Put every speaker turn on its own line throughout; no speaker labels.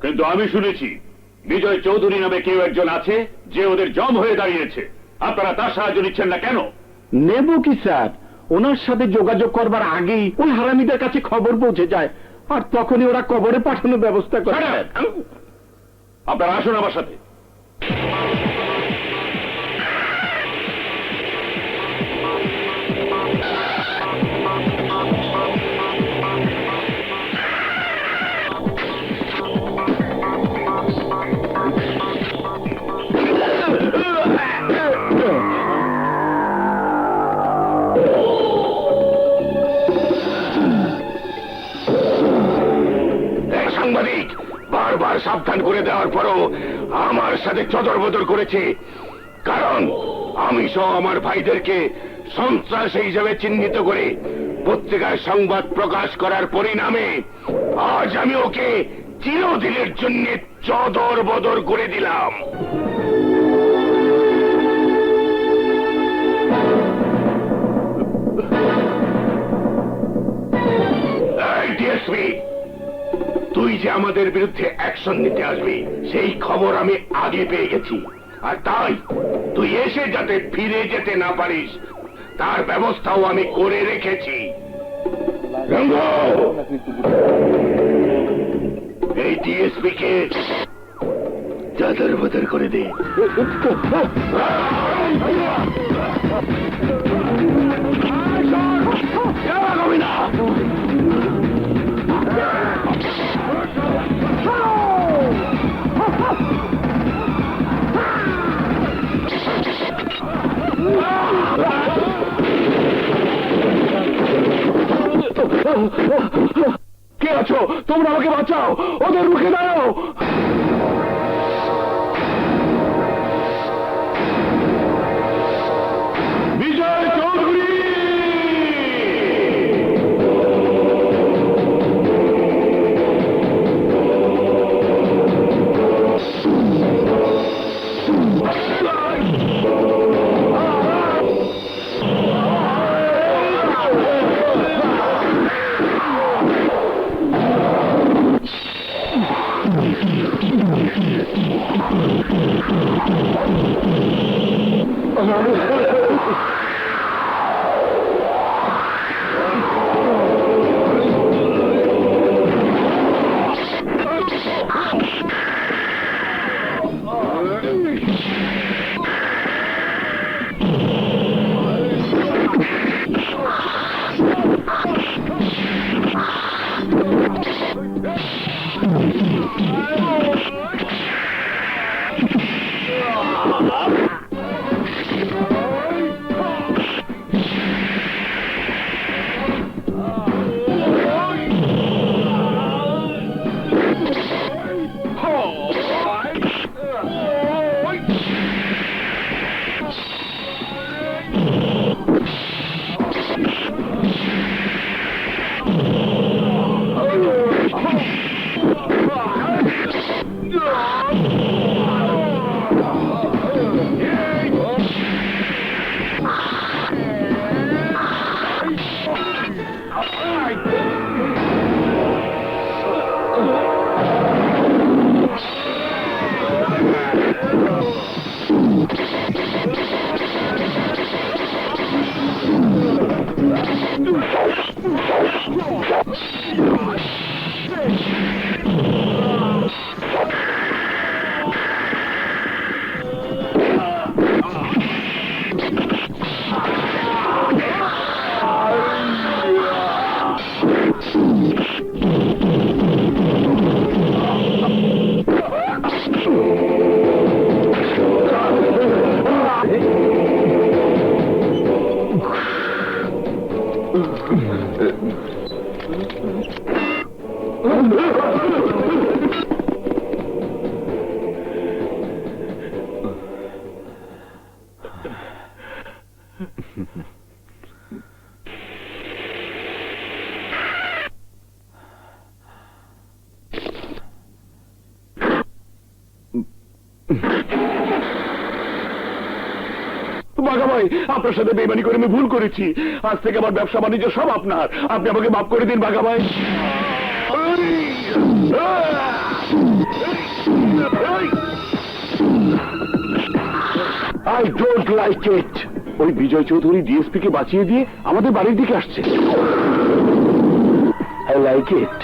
কিন্তু আমি শুনেছি বিজয় চৌধুরী নামে কেউ একজন আছে যে ওদের জম হয়ে দাঁড়িয়েছে। আপনারা তার সাহায্য নিচ্ছেন না কেন?
নেব কি স্যার, ওনার সাথে যোগাযোগ করবার আগেই ওই হারামিদের কাছে খবর পৌঁছে যায়, আর তখনই ওরা কবরে পাঠানোর ব্যবস্থা করে।
আপনারা আসুন আমার সাথে।
সাংবাদিক বারবার সাবধান করে দেওয়ার পরও আমার সাথে চদর বদর করেছে, কারণ আমি সহ আমার ভাইদেরকে সন্ত্রাসী হিসেবে চিহ্নিত করে পত্রিকায় সংবাদ প্রকাশ করার পরিণামে আজ আমি ওকে চিরদিনের জন্য চদর বদর করে দিলাম। ডিএসপি, তুই যে আমাদের বিরুদ্ধে অ্যাকশন নিতে আসবি সেই খবর আমি আগে পেয়ে গেছি, আর তাই তুই এসে যাতে ফিরে যেতে না পারিস তার ব্যবস্থাও আমি করে রেখেছি। এই ডিএসপি কে চাদর বদর করে দে। না কে আছো তোমরা? আমাকে বাঁচাও, ওদের রুখে দাও। বিজয় চৌধুরী! বাঘা ভাই, আপনার সাথে বেইমানি করে আমি ভুল করেছি। আজ থেকে আমার ব্যবসা বাণিজ্য সব আপনার। আপনি আমাকে মাফ করে দিন বাঘা ভাই।
আই ডোন্ট লাইক ইট। ওই বিজয় চৌধুরী ডিএসপি কে বাঁচিয়ে দিয়ে আমাদের বাড়ির দিকে আসছে। আই লাইক ইট।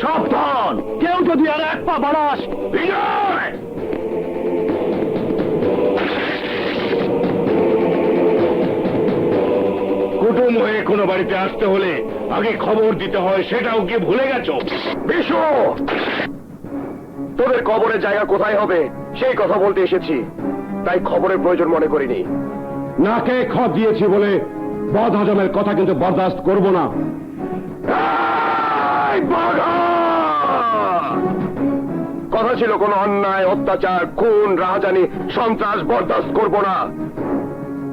সাবধান, কেউ যদি আর এক পা বাড়াস।
বিজয়! কুটুম হয়ে কোনো বাড়িতে আসতে হলে আগে খবর দিতে হয়, সেটাও কি ভুলে গেছো?
বিশু, তোদের কবরের জায়গা কোথায় হবে সেই কথা বলতে এসেছি, তাই খবরের প্রয়োজন মনে করিনি। নাকে খত দিয়েছি বলে বদ হজমের কথা কিন্তু বরদাস্ত করব না। এই বাঘা! কথা ছিল কোনো অন্যায়, অত্যাচার, খুন, রাহাজানি, সন্ত্রাস বরদাস্ত করব না।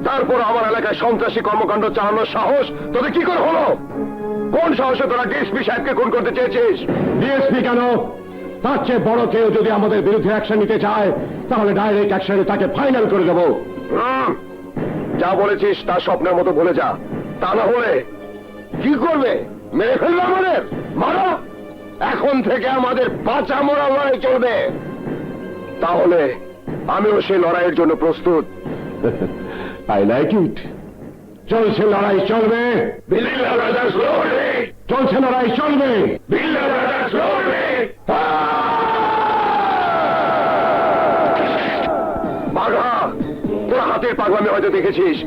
তারপর আমার এলাকায় সন্ত্রাসী কর্মকাণ্ড চালানোর সাহস তোদের কি করে হলো? কোন সাহসে তোরা ডিএসপি সাহেবকে খুন করতে চেয়েছিস? ডিএসপি কেন, তার চেয়ে বড় কেউ যদি আমাদের বিরুদ্ধে অ্যাকশন নিতে চায় তাহলে ডাইরেক্ট অ্যাকশনে তাকে ফাইনাল করে দেব। যা বলেছিস তা স্বপ্নের মতো বলে যা, তা না হলে কি করবে? মেরে ফেলবে আমাদের? মারা! এখন থেকে আমাদের বাঁচা মরা লড়াই চলবে। তাহলে আমিও সেই লড়াইয়ের জন্য প্রস্তুত। আই লাইক ইট। চলছে লড়াই, চলবে।
বিল্লা ব্রাদার্স লড়বে!
চলছে লড়াই, চলবে।
বিল্লা ব্রাদার্স লড়বে!
বাঘা, তোরা হাতের পাগলামি হয়তো দেখেছিস,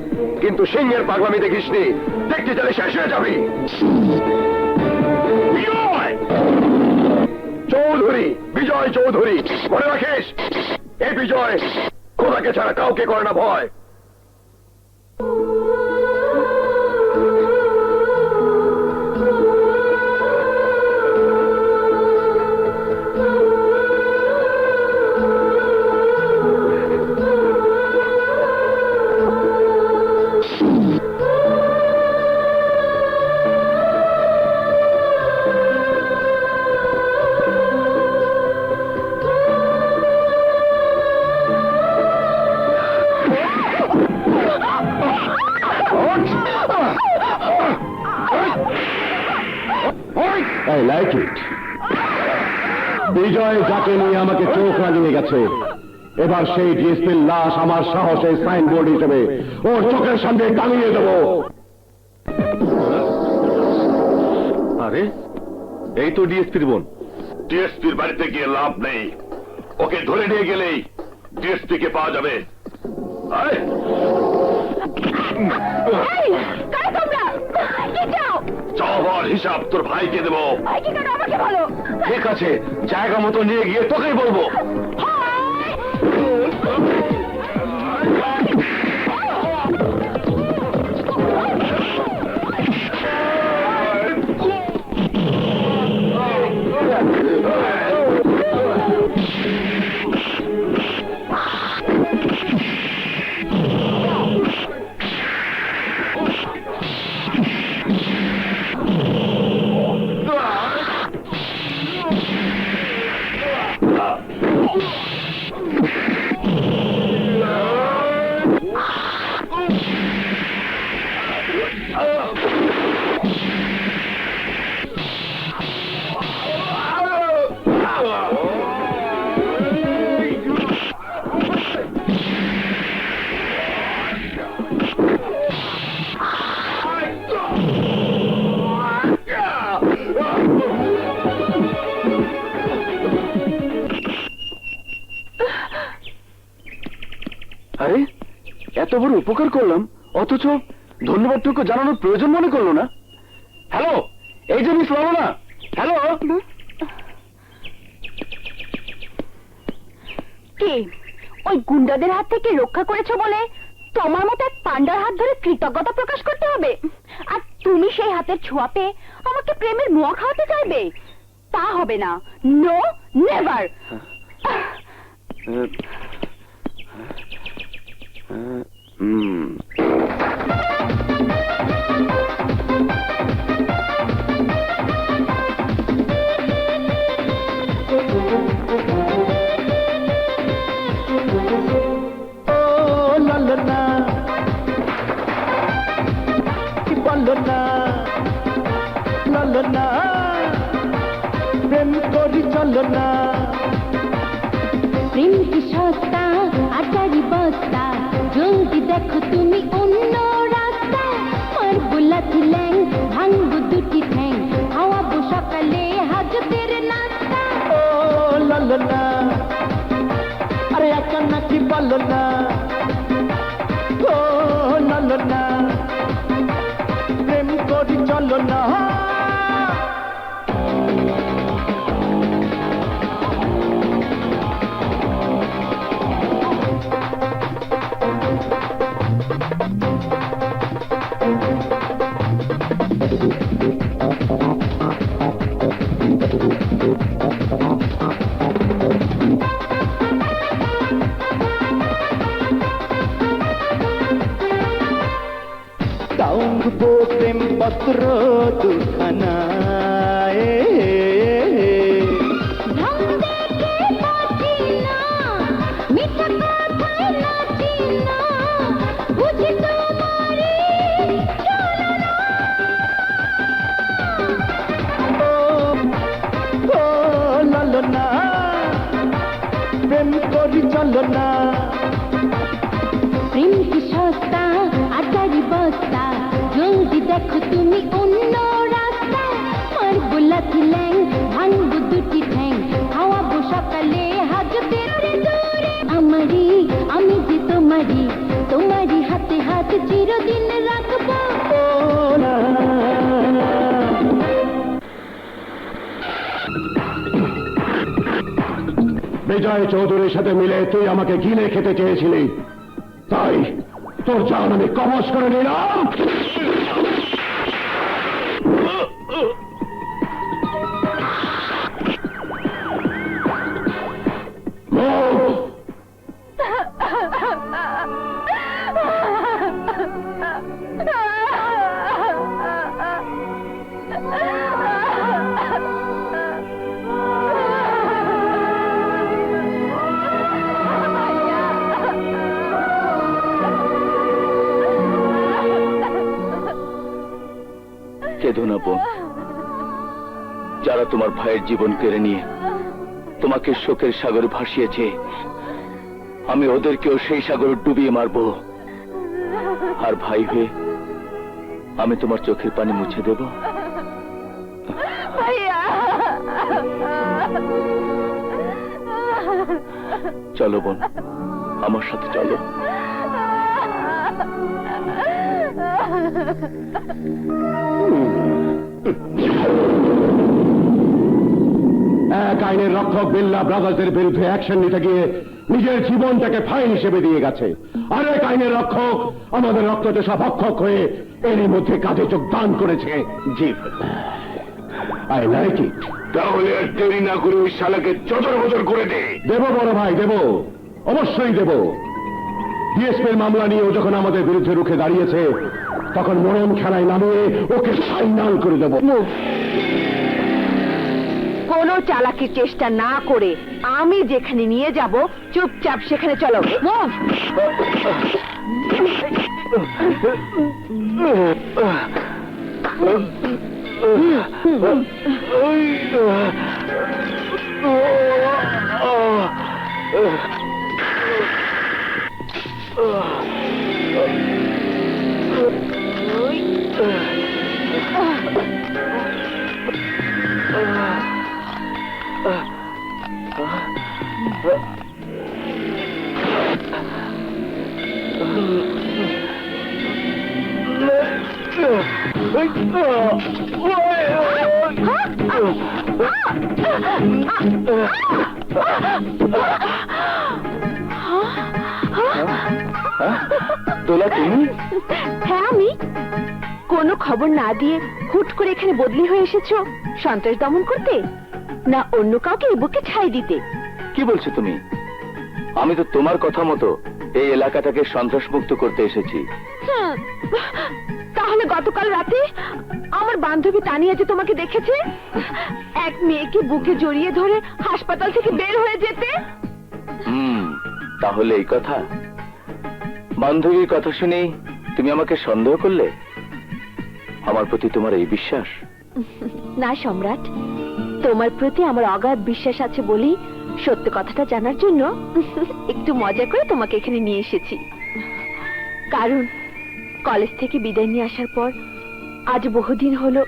কিন্তু সিংহের পাগলামি দেখিসনি। দেখতে চাইলে শেষ হয়ে যাবি।
বিজয়!
চৌধুরী, বিজয় চৌধুরী, মনে রাখিস, এই বিজয় খোদাকে ছাড়া কাউকে করে না ভয়। I like it. বিজয় যাকে নিয়ে আমাকে চোখ রাঙিয়ে গেছে, এবার সেই ডিএসপির লাশ আমার সাহসের সাইনবোর্ড হিসেবে ওর চোখের সামনে টাঙিয়ে দেব।
আরে, এই তো ডিএসপির বোন। ডিএসপির বাড়িতে গিয়ে লাভ নেই, ওকে ধরে নিয়ে গেলেই ডিএসপি কে পাওয়া যাবে। আয়! চাওয়ার হিসাব তোর ভাইকে দেবো। ঠিক আছে, জায়গা মতো নিয়ে গিয়ে তোকেই বলবো।
আরে, এত বড় উপকার করলাম অথচ ধন্যবাদটুকু জানানোর প্রয়োজন মনে করলো না। হ্যালো, এই যে মিস লাবণা। হ্যালো।
কে ওই গুন্ডাদের হাত থেকে রক্ষা করেছো বলে তোমার মতো এক পান্ডার হাত ধরে কৃতজ্ঞতা প্রকাশ করতে হবে, আর তুমি সেই হাতের ছোঁয়া পেয়ে আমাকে প্রেমের মোয়া খাওয়াতে চাইবে? তা হবে না। No, never.
চলো না, প্রেম করি চলো না।
প্রেম কি সস্তা আটারি বস্তা, জলদি দেখো তুমি অন্য রাস্তা। মারবো লাথি ল্যাং, ভাঙবো দুটি ঠ্যাং, খাওয়াবো সকালে হাজতের নাস্তা।
ও লালো না, আরে একা নাকি বলো না। ও লালো না, প্রেম করি চলো না। টাঙ্গবো প্রেম পত্র দুখানায়।
ঢং দেখে বাঁচি না, মিঠা কথায় নাচি না, বুঝি তোমারে চলো না।
ও ও লালো না, প্রেম করি চলো না।
প্রেম কি সস্তা আটারি বস্তা, জলদি দেখো তুমি অন্য রাস্তা। মারবো লাথি ল্যাং, ভাঙবো দুটি ঠ্যাং, খাওয়াবো সকালে হাজতের দূরে। আমারি আমি যে তোমারি, তোমারি হাতে হাত চিরদিন রাখবো।
ও না,
বিজয় চৌধুরীর সাথে মিলে তুই আমাকে গিলে খেতে চেয়েছিলি, তাই তোর জান আমি কবজ করে নিলাম।
কেঁদো না বোন, যারা তোমার ভাইয়ের জীবন কেড়ে নিয়ে তোমাকে শোকের সাগরে ভাসিয়েছে, আমি ওদেরকেও সেই সাগরে ডুবিয়ে মারবো। আর ভাই হয়ে আমি তোমার চোখের পানি মুছে দেব। চলো বোন, আমার সাথে চলো।
এক আইনের রক্ষক বিল্লা ব্রাদার্সের বিরুদ্ধে অ্যাকশন নিতে গিয়ে নিজের জীবনটাকে ফাইন হিসেবে দিয়ে গেছে। আরেক আইনের রক্ষক আমাদের রক্তচোষা ভক্ষক হয়ে এরই মধ্যে কাজে যোগদান করেছে। জি, আই লাইক ইট।
তাহলে আর দেরি না করে ওই শালাকে চদর বদর করে দে।
দেব বড় ভাই, দেব, অবশ্যই দেব। ডিএসপির মামলা নিয়ে ও যখন আমাদের বিরুদ্ধে রুখে দাঁড়িয়েছে, তখন মরণ খেলায় নামিয়ে ওকে ফাইনাল করে দেব।
কোনো চালাকির চেষ্টা না করে আমি যেখানে নিয়ে যাব চুপচাপ সেখানে চলো।
দোলা, তুমি?
হ্যাঁ আমি। কোনো খবর না দিয়ে হুট করে এখানে বদলি হয়ে এসেছো সন্ত্রাস দমন করতে, না অন্য কাউকে এই বুকে ঠাঁই দিতে?
কি বলছো তুমি? আমি তো তোমার কথা মতো এই এলাকাটাকে সন্ত্রাস মুক্ত করতে এসেছি।
তাহলে গতকাল রাতে আমার বান্ধবী তানিয়া যে তোমাকে দেখেছে, এক মেয়েকে বুকে জড়িয়ে ধরে হাসপাতাল থেকে বের হয়ে যেতে।
তাহলে এই কথা, বান্ধবীর কথা শুনেই তুমি আমাকে সন্দেহ করলে? আমার প্রতি তোমার এই বিশ্বাস?
না সম্রাট, তোমার প্রতি আমার অগাধ বিশ্বাস আছে বলেই সত্য কথাটা জানার জন্য একটু মজা করে তোমাকে এখানে নিয়ে এসেছি। কারণ কলেজ থেকে বিদায় নিয়ে আসার পর আজ বহুদিন হলো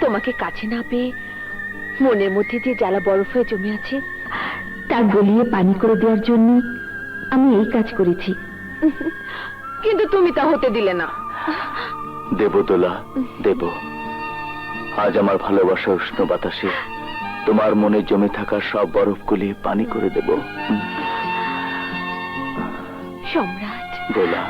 তোমাকে কাছে না পেয়ে মনের মধ্যে যে জ্বালা বরফ হয়ে জমে আছে তা গলিয়ে পানি করে দেওয়ার জন্য আমি এই কাজ করেছি। কিন্তু তুমি তা হতে দিলে না।
দেব দোলা, দেব। আজ আমার ভালোবাসা উষ্ণ বাতাসে তোমার মনে জমে থাকা সব বরফগুলি পানি করে দেব।
সম্রাট,
দোলা।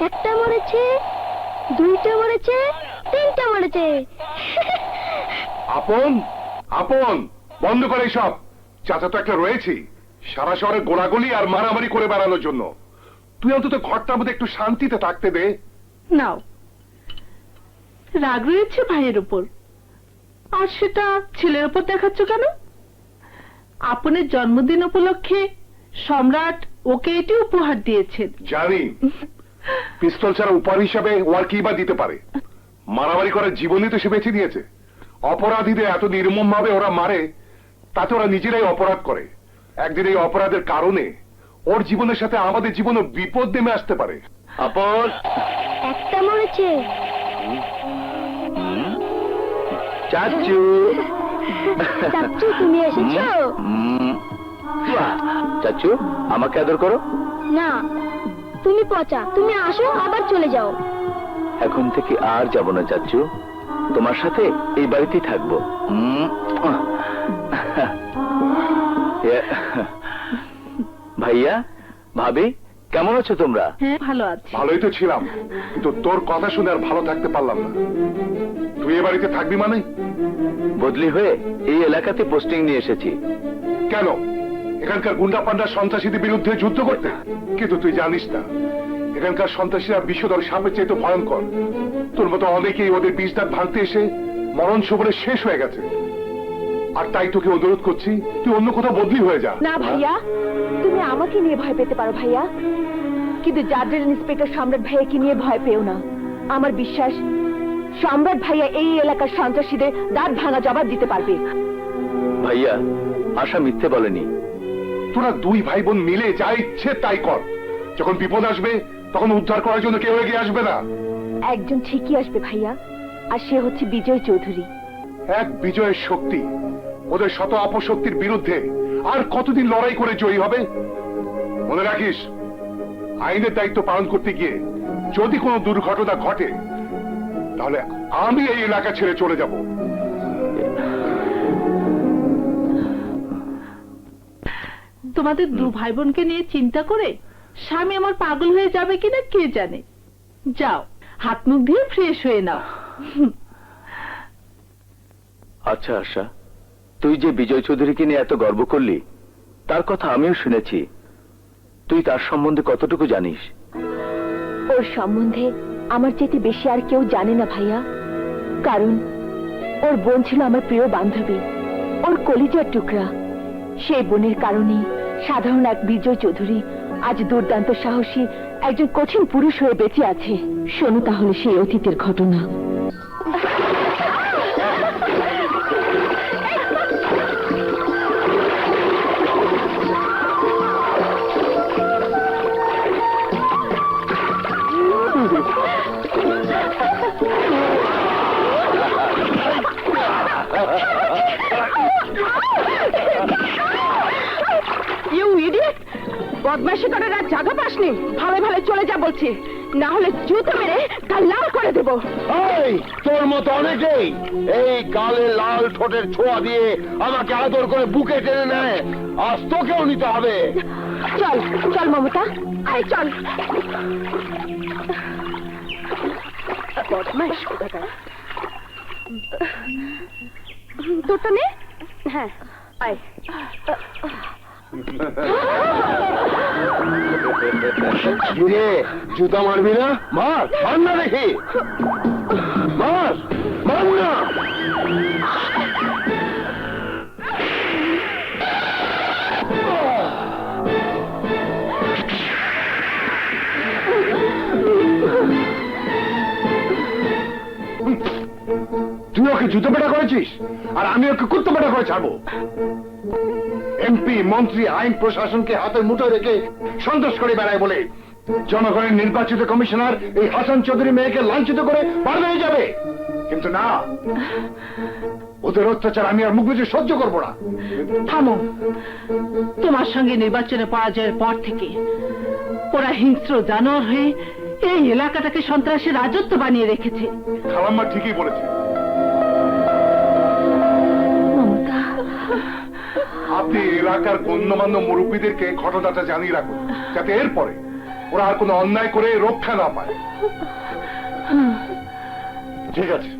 একটা মরেছে, দুইটা মরেছে, তিনটা মরেছে।
আপন, আপন, বন্ধ করে সব। চাচা তো একটা রয়েছি সারা শহরে গোলাগুলি আর মারামারি করে বেড়ানোর জন্য। তুই অন্তত ঘরটার মধ্যে একটু শান্তিতে থাকতে দে।
নাও, রাগ রয়েছে ভাইয়ের উপর, আর সেটা ছেলের উপর দেখাচ্ছ কেন? আপনের জন্মদিন উপলক্ষে সম্রাট ওকে এটি উপহার দিয়েছেন।
জানি, পিস্তল ছাড়া উপহার হিসাবে ও আর কি বা দিতে পারে? মারামারি করার জীবনই তো সে বেছে নিয়েছে। অপরাধীদের এত নির্মম ভাবে ওরা মারে, তাতে ওরা নিজেরাই অপরাধ করে। একদিন এই অপরাধের কারণে ওর জীবনের সাথে আমাদের জীবনে বিপদ নেমে আসতে পারে।
আপন,
একটা মরেছে।
চাচু,
চাচু তুমি এসেছো?
চাচু আমাকে আদর করো।
না, তুমি পচা, তুমি আসো আবার চলে যাও।
এখন থেকে আর যাব না চাচু, তোমার সাথে এই বাড়িতেই থাকবো। ভাইয়া, ভাবি, কেমন আছো তোমরা?
হ্যাঁ, ভালো আছি।
ভালোই তো ছিলাম, কিন্তু তোর কথা শুনে আর ভালো থাকতে পারলাম না। তুই এ বাড়িতে থাকবি মানে? বদলি হয়ে এই এলাকাতে পোস্টিং নিয়ে এসেছি। কেন? এখানকার গুন্ডা পান্ডা সন্ত্রাসীদের বিরুদ্ধে যুদ্ধ করতে? কিন্তু তুই জানিস না, এখানকার সন্ত্রাসীরা বিষধর সাপের চেয়ে তো ভয়ঙ্কর। তোর মতো অনেকেই ওদের বিষদাঁত ভাঙতে এসে মরণ সবরে শেষ হয়ে গেছে। আর তাই তোকে অনুরোধ করছি, তুই অন্য কোথাও বদলি হয়ে যা।
না ভাইয়া, তুমি আমাকে নিয়ে ভয় পেতে পারো ভাইয়া, কিন্তু জার্জেল ইন্সপেক্টর সম্রাট ভাইয়াকে নিয়ে ভয় পেও না। আমার বিশ্বাস সম্রাট ভাইয়া এই এলাকার সন্ত্রাসীদের দাঁত ভাঙা জবাব দিতে পারবে।
ভাইয়া, আশা মিথ্যে বলেনি। তোরা দুই ভাই বোন মিলে যা ইচ্ছে তাই কর। যখন বিপদ আসবে তখন উদ্ধার করার জন্য কেউ এগিয়ে আসবে না।
একজন ঠিকই আসবে ভাইয়া, আর সে হচ্ছে বিজয় চৌধুরী।
এক বিজয়ের শক্তি ওদের শত অপশক্তির বিরুদ্ধে আর কতদিন লড়াই করে জয়ী হবে? মনে রাখিস, আইনের দায়িত্ব পালন করতে গিয়ে যদি কোনো দুর্ঘটনা ঘটে তাহলে আমি এই এলাকা ছেড়ে চলে যাব।
তোমাদের দু ভাই বোনকে নিয়ে চিন্তা করে স্বামী আমার পাগল হয়ে যাবে কিনা কে জানে। যাও, হাত মুখ দিয়ে ফ্রেশ হয়ে নাও।
আচ্ছা আশা, তুই যে বিজয় চৌধুরীকে নিয়ে এত গর্ব করলি, তার কথা আমিও শুনেছি। তুই তার সম্বন্ধে কতটুকু জানিস?
ওর সম্বন্ধে আমার চেয়ে বেশি আর কেউ জানে না ভাইয়া, কারণ ওর বোন ছিল আমার প্রিয় বান্ধবী, ওর কলিজার টুকরা। সেই বোনের কারণেই সাধারণ এক বিজয় চৌধুরী আজ দুর্দান্ত সাহসী একজন কঠিন পুরুষ হয়ে বেঁচে আছে। শোনো তাহলে সেই অতীতের ঘটনা। বদমাশি করার আর জায়গা পাসনি। ভালো ভালো চলে যা বলছি, না হলে জুতো মেরে গাল লাল করে দেবো।
এই তোর মতো অনেকেই এই গালে লাল ঠোঁটের ছোঁয়া দিয়ে আমাকে আদর করে বুকে টেনে নেয়, আজ তোকেও নিতে হবে।
চল চল মমতা, আয় চল। বদমাশ কোথাকার। তোরটা নে। হ্যাঁ, আয়।
কিরে জুতা মারবি না? মার মার না দেখি, মার মার না। তুই ওকে জুতো পেটা করেছিস আর আমি ওকে কুত্তো পেটা করে ছাড়বো। এমপি মন্ত্রী আইন প্রশাসনকে হাতের মুঠোয় রেখে সন্ত্রাস করে বেড়ায় বলে জনগণের নির্বাচিত কমিশনার এই হাসান চৌধুরী মেয়েকে লাঞ্ছিত করে পার হয়ে যাবে। কিন্তু না, ওদের অত্যাচার আমি আর মুখ বুজে সহ্য করবো না।
থামো, তোমার সঙ্গে নির্বাচনে পরাজয়ের পর থেকে ওরা হিংস্র জানোয়ার হয়ে এই এলাকাটাকে সন্ত্রাসের রাজত্ব বানিয়ে রেখেছে।
খালাম্মা ঠিকই বলেছে। আপনি এলাকার গণ্যমান্য মুরব্বীদেরকে ঘটনাটা জানিয়ে রাখুন, যাতে এরপরে ওরা আর কোনো অন্যায় করে রক্ষা না পায়। ঠিক আছে।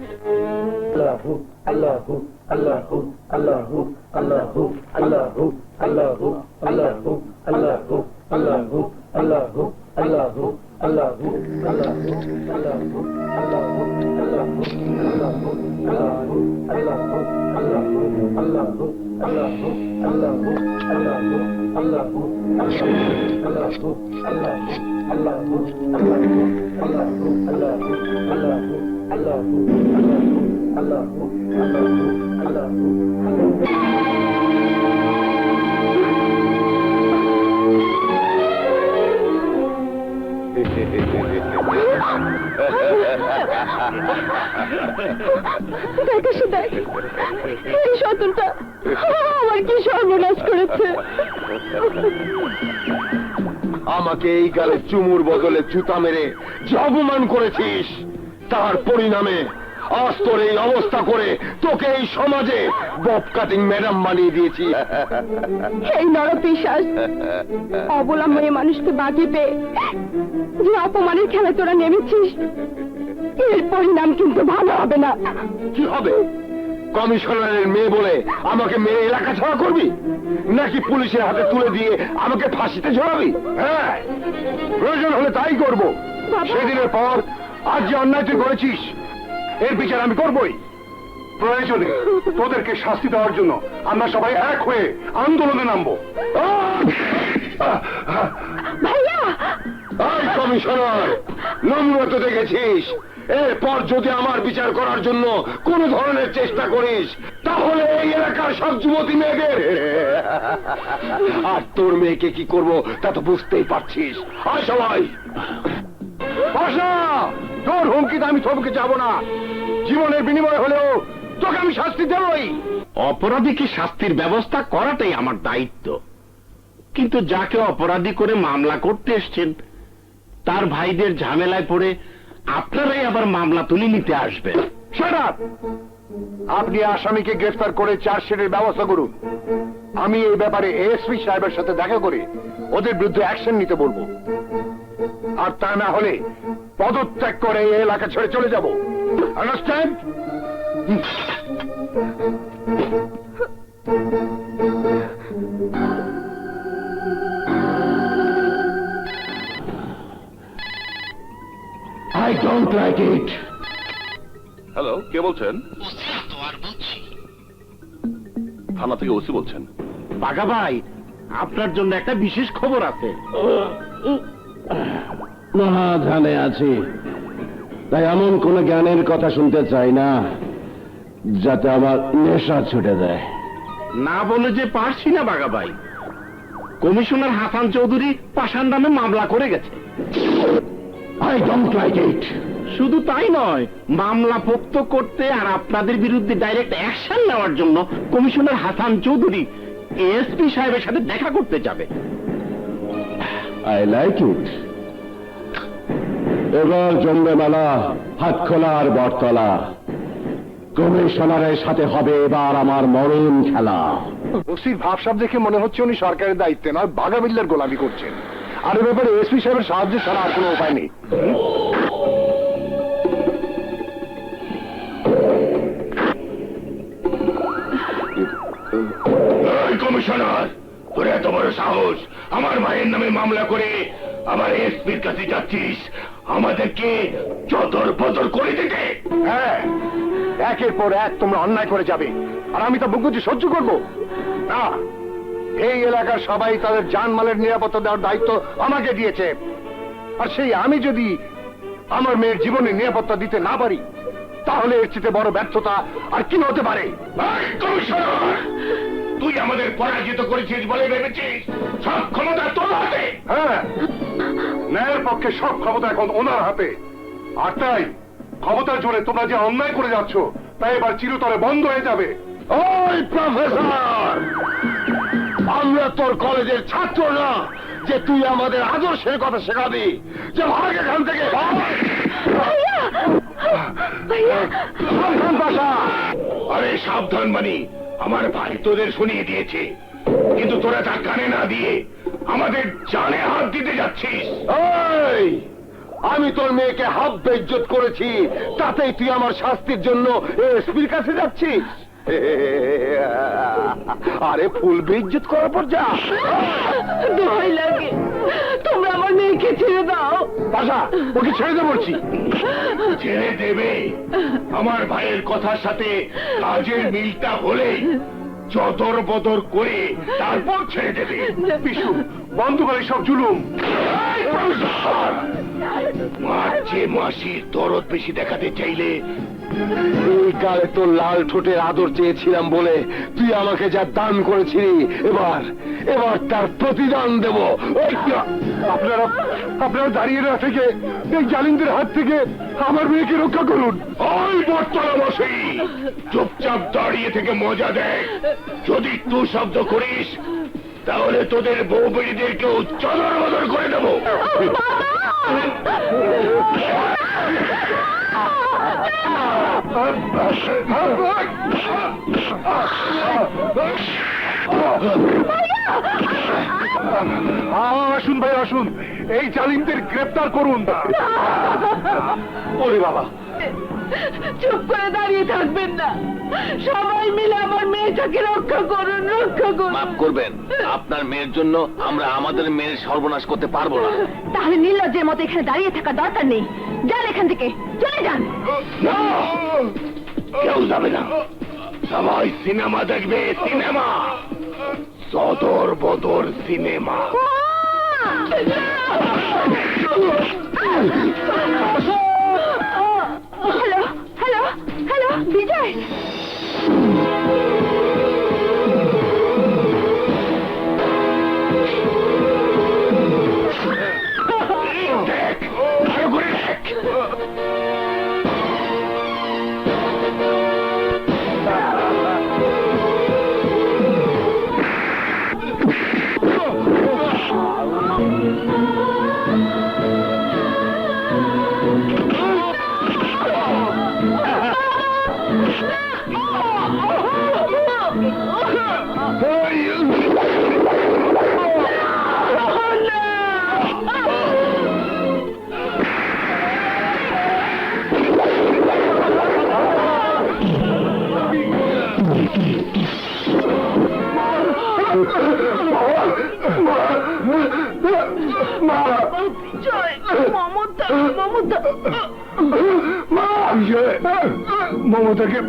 Allahu, Allahu, Allahu, Allahu, Allahu, Allahu, Allahu, Allahu, Allahu, Allahu, Allahu, Allahu, Allahu, Allahu, Allahu,
দেখ দেখ, এই শত্রুটা আমার কি সর্বনাশ করেছে।
আমাকে এই গালে চুমুর বদলে জুতা মেরে যে অপমান করেছিস, তার পরিণামে আজ তোর এই অবস্থা করে তোকে এই সমাজে বব কাটিং ম্যাডাম বানিয়ে দিয়েছি।
এই নরপিশাচ অবলা মেয়ে মানুষকে বাঁচিয়ে পেয়ে যে অপমানের খেলা তোরা নেমেছিস, এর পরিণাম কিন্তু ভালো হবে না।
কি হবে? কমিশনারের মেয়ে বলে আমাকে মেরে এলাকা ছাড়া করবি, নাকি পুলিশের হাতে তুলে দিয়ে আমাকে ফাঁসিতে ঝোলাবি? হ্যাঁ, প্রয়োজন হলে তাই করব। সেদিনের পর আজ যে অন্যায় তুই করেছিস, এর বিচার আমি করবই। প্রয়োজনে তোদেরকে শাস্তি দেওয়ার জন্য আমরা সবাই এক হয়ে আন্দোলনে নামবো।
ভাইয়া,
এই কমিশনার, নম্র তো দেখেছিস। এরপর যদি আমার বিচার করার জন্য কোন ধরনের চেষ্টা করিস, তাহলে এই এলাকার সব যুবতী মেয়েদের আর তোর মেয়েকে কি করব তা তো বুঝতেই পারছিস। আর সবাই বসা, তোর হুমকিতে আমি থমকে যাব না। জীবনের বিনিময় হলেও তোকে আমি শাস্তি দেবই।
অপরাধীকে শাস্তির ব্যবস্থা করাটাই আমার দায়িত্ব, কিন্তু যাকে অপরাধী করে মামলা করতে এসছেন তার ভাইদের ঝামেলায় পড়ে আপনারাই আবার মামলা তুলে নিতে আসবেন।
Shut up! আপনি আসামিকে গ্রেফতার করে চার্জশিটের ব্যবস্থা করুন। আমি এই ব্যাপারে এএসপি সাহেবের সাথে দেখা করে ওদের বিরুদ্ধে অ্যাকশন নিতে বলবো। আর তা না হলে পদত্যাগ করে এই এলাকা ছেড়ে চলে যাব। Understand? I don't like it.
Hello, কে বলছেন? থানা থেকে ওসি বলছেন?
বাঘা ভাই, আপনার জন্য একটা বিশেষ খবর আছে।
মহাধানে আছি, তাই এমন কোন জ্ঞানের কথা শুনতে চাই না যাতে আমার নেশা ছুটে দেয়।
না বলে যে পারছি না বাঘা ভাই। কমিশনার হাসান চৌধুরী পাষাণ নামে মামলা করে গেছে।
I don't like it.
শুধু তাই নয়, মামলা পোক্ত করতে আর আপনাদের বিরুদ্ধে ডাইরেক্ট অ্যাকশন নেওয়ার জন্য কমিশনার হাসান চৌধুরী এএসপি সাহেবের সাথে দেখা করতে যাবে।
I like it. এবার জমবে মেলা, হাত খোলা আর বটতলা। কমিশনারের সাথে হবে এবার আমার মরণ খেলা। ওসির ভাবসাব দেখে মনে হচ্ছে উনি সরকারের দায়িত্বে নয়, বাঘাবিল্লার গোলামি করছেন। আর এ ব্যাপারে এসপি সাহেবের সাহায্য ছাড়া আর কোনো উপায় নেই।
কমিশনার, তোর এত বড় সাহস আমার ভাইয়ের নামে মামলা করে আমার এসপির কাছে যাচ্ছিস আমাদেরকে চদর বদর করে দিতে?
হ্যাঁ, একের পর এক তোমরা অন্যায় করে যাবে আর আমি তা বুকুজি সহ্য করব না। এই এলাকার সবাই তাদের জানমালের নিরাপত্তা দেওয়ার দায়িত্ব আমাকে দিয়েছে, আর সেই আমি যদি আমার মেয়ের জীবনের নিরাপত্তা দিতে না পারি তাহলে এর চেয়ে বড় ব্যর্থতা আর কি হতে পারে?
এই কমিশনার, তুই আমাদের পরাজিত করেছিস বলে ভেবেছিস সব ক্ষমতা তোর হাতে?
হ্যাঁ, ন্যায়ের পক্ষে সব ক্ষমতা এখন ওনার হাতে, আর তাই ক্ষমতার জোরে তোমরা যে অন্যায় করে যাচ্ছ তাই এবার চিরতরে বন্ধ হয়ে যাবে। ওই প্রফেসর, আমরা তোর কলেজের ছাত্র না যে তুই আমাদের আদর্শের কথা শেখাবি। যে ভাগ এখান থেকে। সাবধান বাসা।
আরে সাবধান মানি আমার ভাই তোদের শুনিয়ে দিয়েছে, কিন্তু তোরা তা কানে না দিয়ে আমাদের জানে হাত দিতে যাচ্ছিস।
এই, আমি তোর মেয়েকে হাফ বেইজ্জত করেছি, তাতেই তুই আমার শাস্তির জন্য এসপির কাছে যাচ্ছিস? আরে ফুল বেইজ্জত করার পর যা।
দোহাই লাগে, তোমরা আমার মেয়েকে ছেড়ে দাও।
বাসা, ওকে ছেড়ে দে বলছি।
ছেড়ে দেবে? আমার ভাইয়ের কথার সাথে কাজের মিলটা হলেই চদর বদর করে তারপর ছেড়ে দেবে।
বিশু, বন্ধ করে সব জুলুম।
মাঝে মাসির দরদ বেশি দেখাতে চাইলে
এই কালে তোর লাল ঠোঁটের আদর চেয়েছিলাম বলে তুই আমাকে যা দান করেছিলি, এবার এবার তার প্রতিদান দেব। আপনারা আপনারা দাঁড়িয়ে না থেকে এই জালিমদের হাত থেকে আমার মেয়েকে রক্ষা করুন।
ওই বটতলা বসে চুপচাপ দাঁড়িয়ে থেকে মজা দেয়। যদি তুই শব্দ করিস তাহলে তোদের বউ বেড়িদেরকেও চদর বদর করে দেবো।
আসুন ভাই, আসুন, এই জালিমদের গ্রেফতার করুন। ওরে বাবা,
চুপ করে দাঁড়িয়ে থাকবেন না, সবাই মিলে আমার মেয়েটাকে রক্ষা করুন, রক্ষা করুন।
মাফ করবেন, আপনার মেয়ের জন্য আমরা আমাদের মেয়ের সর্বনাশ করতে পারবো না।
তাহলে নির্লজ্জের মতো এখানে দাঁড়িয়ে থাকার দরকার নেই। যান এখান থেকে, চলে যান।
না, কেউ যাবে না, সবাই সিনেমা দেখবে, সিনেমা, চদর বদর সিনেমা।
হ্যালো হ্যালো হ্যালো, বিজয়।
দেখ, ভালো করে দেখ।
বিজয়, মমতা, মমতা।
মমতাকে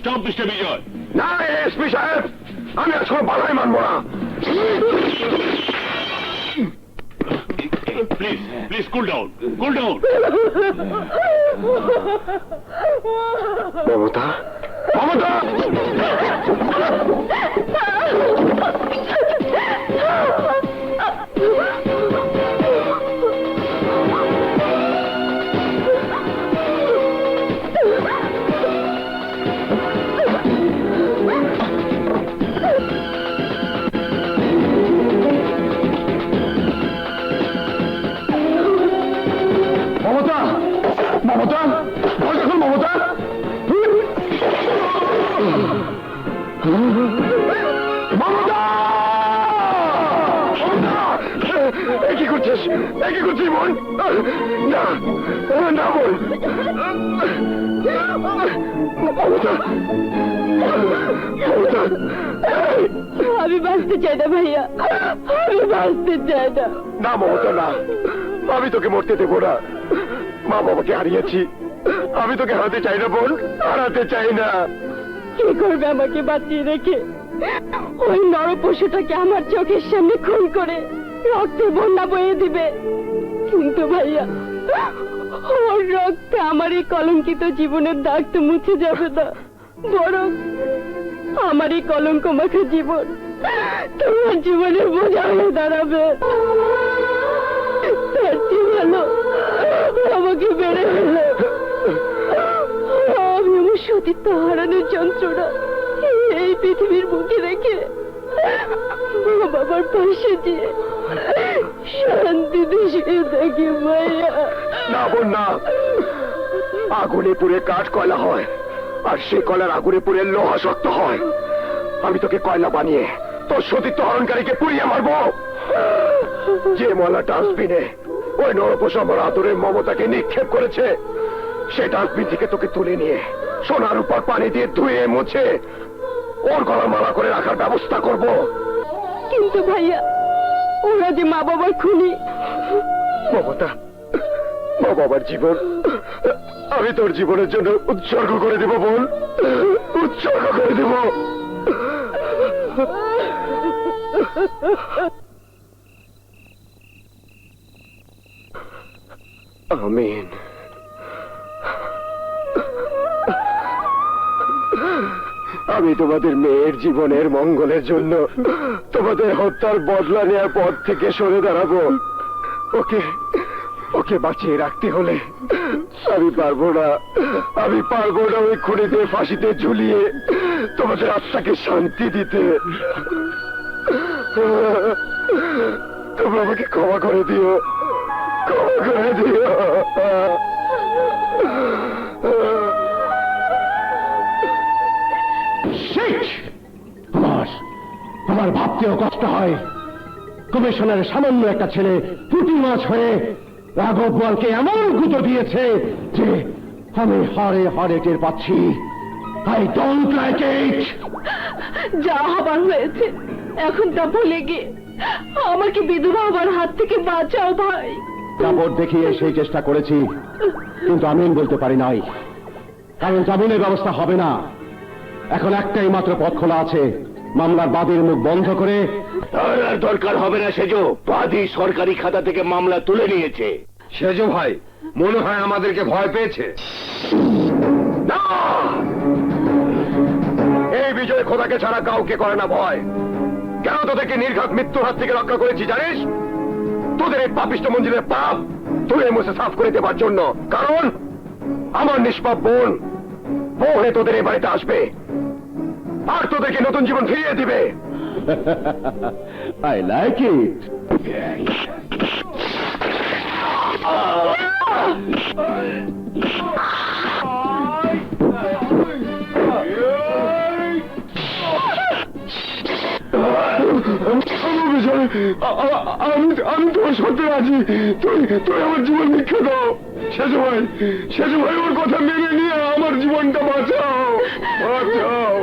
স্টপ মিস্টার বিজয়।
না এসপি সাহেব, আমি আজ কোনো বাধাই মানবো না।
Please please cool down, cool down.
Mamata, Mamata! Mamata, Mamata, দরজা খোল মমতা! মমতা! মমতা! কি করছিস? কি করছিস বোন? না, না বোন! মমতা! মমতা!
আমি বাঁচতে চাই না ভাইয়া, আমি বাঁচতে চাই না।
না মমতা না, আমি তোকে মরতে দেবো না। মা বাবাকে হারিয়েছি, আমি তোকে হারাতে চাই না বোন, হারাতে চাই না।
কি করবে আমাকে বাঁচিয়ে রেখে? ওই নরপশুটাকে আমার চোখের সামনে খুন করে রক্তের বন্যা বয়ে দিবে। কিন্তু ভাইয়া, ওর রক্তে আমার এই কলঙ্কিত জীবনের দাগ তো মুছে যাবে না, বরং আমার এই কলঙ্ক মাখা জীবন তোমার জীবনের বোঝা হয়ে দাঁড়াবে। তার চেয়ে ভালো আমাকে বেড়ে ফেলো। আমি আমার সতীত্ব হারানোর যন্ত্রণা এই পৃথিবীর বুকে রেখে মা বাবার পাশে দিয়ে শান্তিতে শুয়ে থাকি ভাইয়া।
না বোন না, আগুনে পুড়ে কাঠ কয়লা হয়, আর সে কয়লার আগুনে পুড়ে লোহা শক্ত হয়। আমি তোকে কয়লা বানিয়ে তোর সতীত্ব হরণকারীকে পুড়িয়ে মারবো। যে ময়লা ডাস্টবিনে ওই নরপশু আমার আদরের মমতাকে নিক্ষেপ করেছে, সে ডাস্টবিন থেকে তোকে তুলে নিয়ে সোনার উপর পানি দিয়ে ধুয়ে মুছে ওর গলা মালা করে রাখার ব্যবস্থা করব।
কিন্তু ভাইয়া, ওরা যে মা বাবার খুনি।
মমতা, মা বাবার জীবন আমি তোর জীবনের জন্য উৎসর্গ করে দেব বোন, উৎসর্গ করে দেব। আমিন। আমি তোমাদের মেয়ের জীবনের মঙ্গলের জন্য তোমাদের হত্যার বদলা নেওয়ার পর থেকে সরে দাঁড়াবো। ওকে ওকে বাঁচিয়ে রাখতে হলে আমি পারবো না, আমি পারবো না ওই খুনিদের ফাঁসিতে ঝুলিয়ে তোমাদের আত্মাকে শান্তি দিতে। তোমরা আমাকে ক্ষমা করে দিও, ক্ষমা করে দিও। আমার ভাবতেও কষ্ট হয়, কমিশনের সামান্য একটা ছেলে পুঁটি মাছ হয়ে রাঘব বোয়ালকে এমন গুঁতো দিয়েছে যে আমি হারে হারে টের পাচ্ছি। আই ডোন্ট লাইক ইট।
যা হবার হয়েছে এখন তা ভুলে গিয়ে আমাকে বিধবা হবার হাত থেকে বাঁচাও ভাই।
কাপড় দেখিয়ে সেই চেষ্টা করেছি, কিন্তু আমিন বলতে পারি নাই, কারণ জামিনের ব্যবস্থা হবে না। এখন একটাই মাত্র পথ খোলা আছে, মামলার বাদীর মুখ বন্ধ করে।
তার আর দরকার হবে না সেজো, বাদী সরকারি খাতা থেকে মামলা তুলে নিয়েছে।
সেজো ভাই মনে হয় আমাদেরকে ভয় পেয়েছে। না, এই বিজয় খোদাকে ছাড়া কাউকে করে না ভয়। কেন তোদেরকে নির্ঘাত মৃত্যুর হাত থেকে রক্ষা করেছি জানিস? তোদের এই পাপিষ্ট মঞ্জিলের পাপ ধুয়ে মুছে সাফ করে দেবার জন্য। কারণ আমার নিষ্পাপ বোন বউ হয়ে তোদের এই বাড়িতে আসবে আর তোদেরকে নতুন জীবন ফিরিয়ে দিবে। আই লাইক ইট। আমি তোমার সত্যি রাজি, তুই আমার জীবন ভিক্ষা দাও। সেজু ভাই ওর কথা মেনে নিয়ে আমার জীবনটা বাঁচাও, বাঁচাও।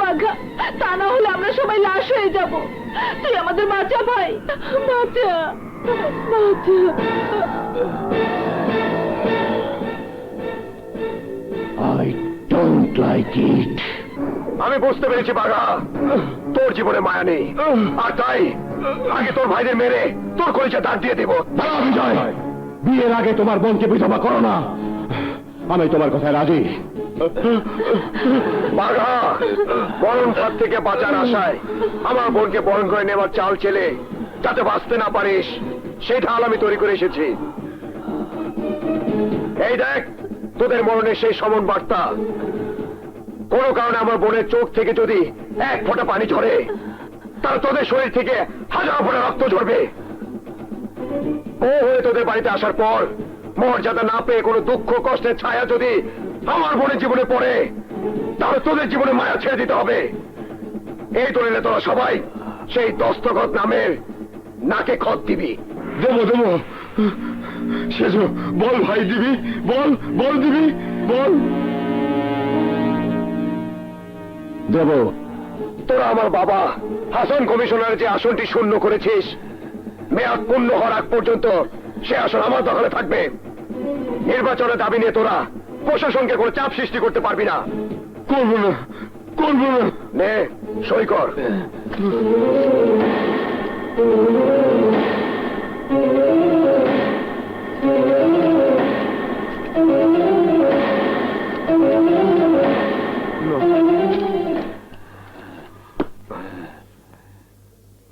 বাঘা, তা না হলে আমরা সবাই লাশ হয়ে যাব। তুই আমাদের বাঁচা ভাই, বাঁচা, বাঁচা।
I don't
like it.
আমি বুঝতে পেরেছি বাঘা, তোর জীবনে মায়া নেই, আর তাই আগে তোর ভাইদের মেরে তোর কলিজা দাঁত দিয়ে দেব।
বিজয়, বিয়ের আগে তোমার বোনকে বিধবা করো না। আমি তোমার কথায় রাজি।
বাঘা, বরণ ফাঁদ থেকে বাঁচার আশায় আমার বোনকে বরণ করে নেবার চাল চেলে যাতে বাঁচতে না পারিস সেই ঢাল আমি তৈরি করে এসেছি। এই দেখ তোদের মরণের সেই সমন বার্তা। কোনো কারণে আমার বোনের চোখ থেকে যদি এক ফোঁটা পানি ঝরে, তাহলে তোদের শরীর থেকে হাজার ফোঁটা রক্ত ঝরবে। ও হয়ে তোদের বাড়িতে আসার পর মর্যাদা না পেয়ে কোনো দুঃখ কষ্টের ছায়া যদি আমার বোনের জীবনে পড়ে, তাহলে তোদের জীবনে মায়া ছেড়ে দিতে হবে। এই দলিলে তোরা সবাই সেই দস্তখত নামের নাকে খত দিবি।
দেবো দেবো। সেজো, বল ভাই দিবি, বল বল দিবি, বল। দেবো।
তোরা আমার বাবা হাসান কমিশনারের যে আসনটি শূন্য করেছিস, মেয়াদ পূর্ণ হওয়ার আগ পর্যন্ত সে আসন আমার দখলে থাকবে। নির্বাচনের দাবি নিয়ে তোরা প্রশাসনকে কোনো চাপ সৃষ্টি করতে পারবি না।
করবো না, করবো না।
নে সই কর।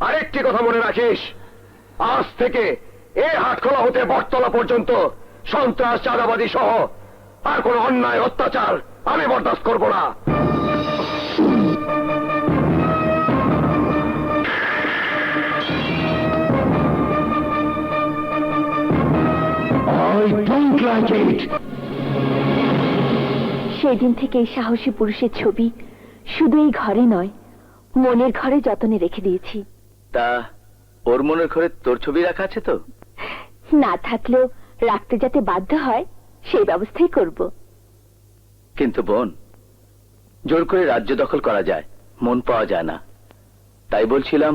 আরেকটি কথা মনে রাখিস, আজ থেকে এ হাটখোলা হতে বটতলা পর্যন্ত সন্ত্রাস চাঁদাবাদী সহ আর কোন অন্যায় অত্যাচার আমি বরদাস্ত করব না।
I don't like it.
সেই দিন থেকে এই সাহসী পুরুষের ছবি শুধু এই ঘরে নয়, মনের ঘরে যতনে রেখে দিয়েছি।
তা ওর মনের ঘরে তোর ছবি রাখা আছে তো?
না থাকলেও রাখতে যাতে বাধ্য হয় সেই ব্যবস্থাই করব।
কিন্তু বোন, জোর করে রাজ্য দখল করা যায়, মন পাওয়া যায় না। তাই বলছিলাম,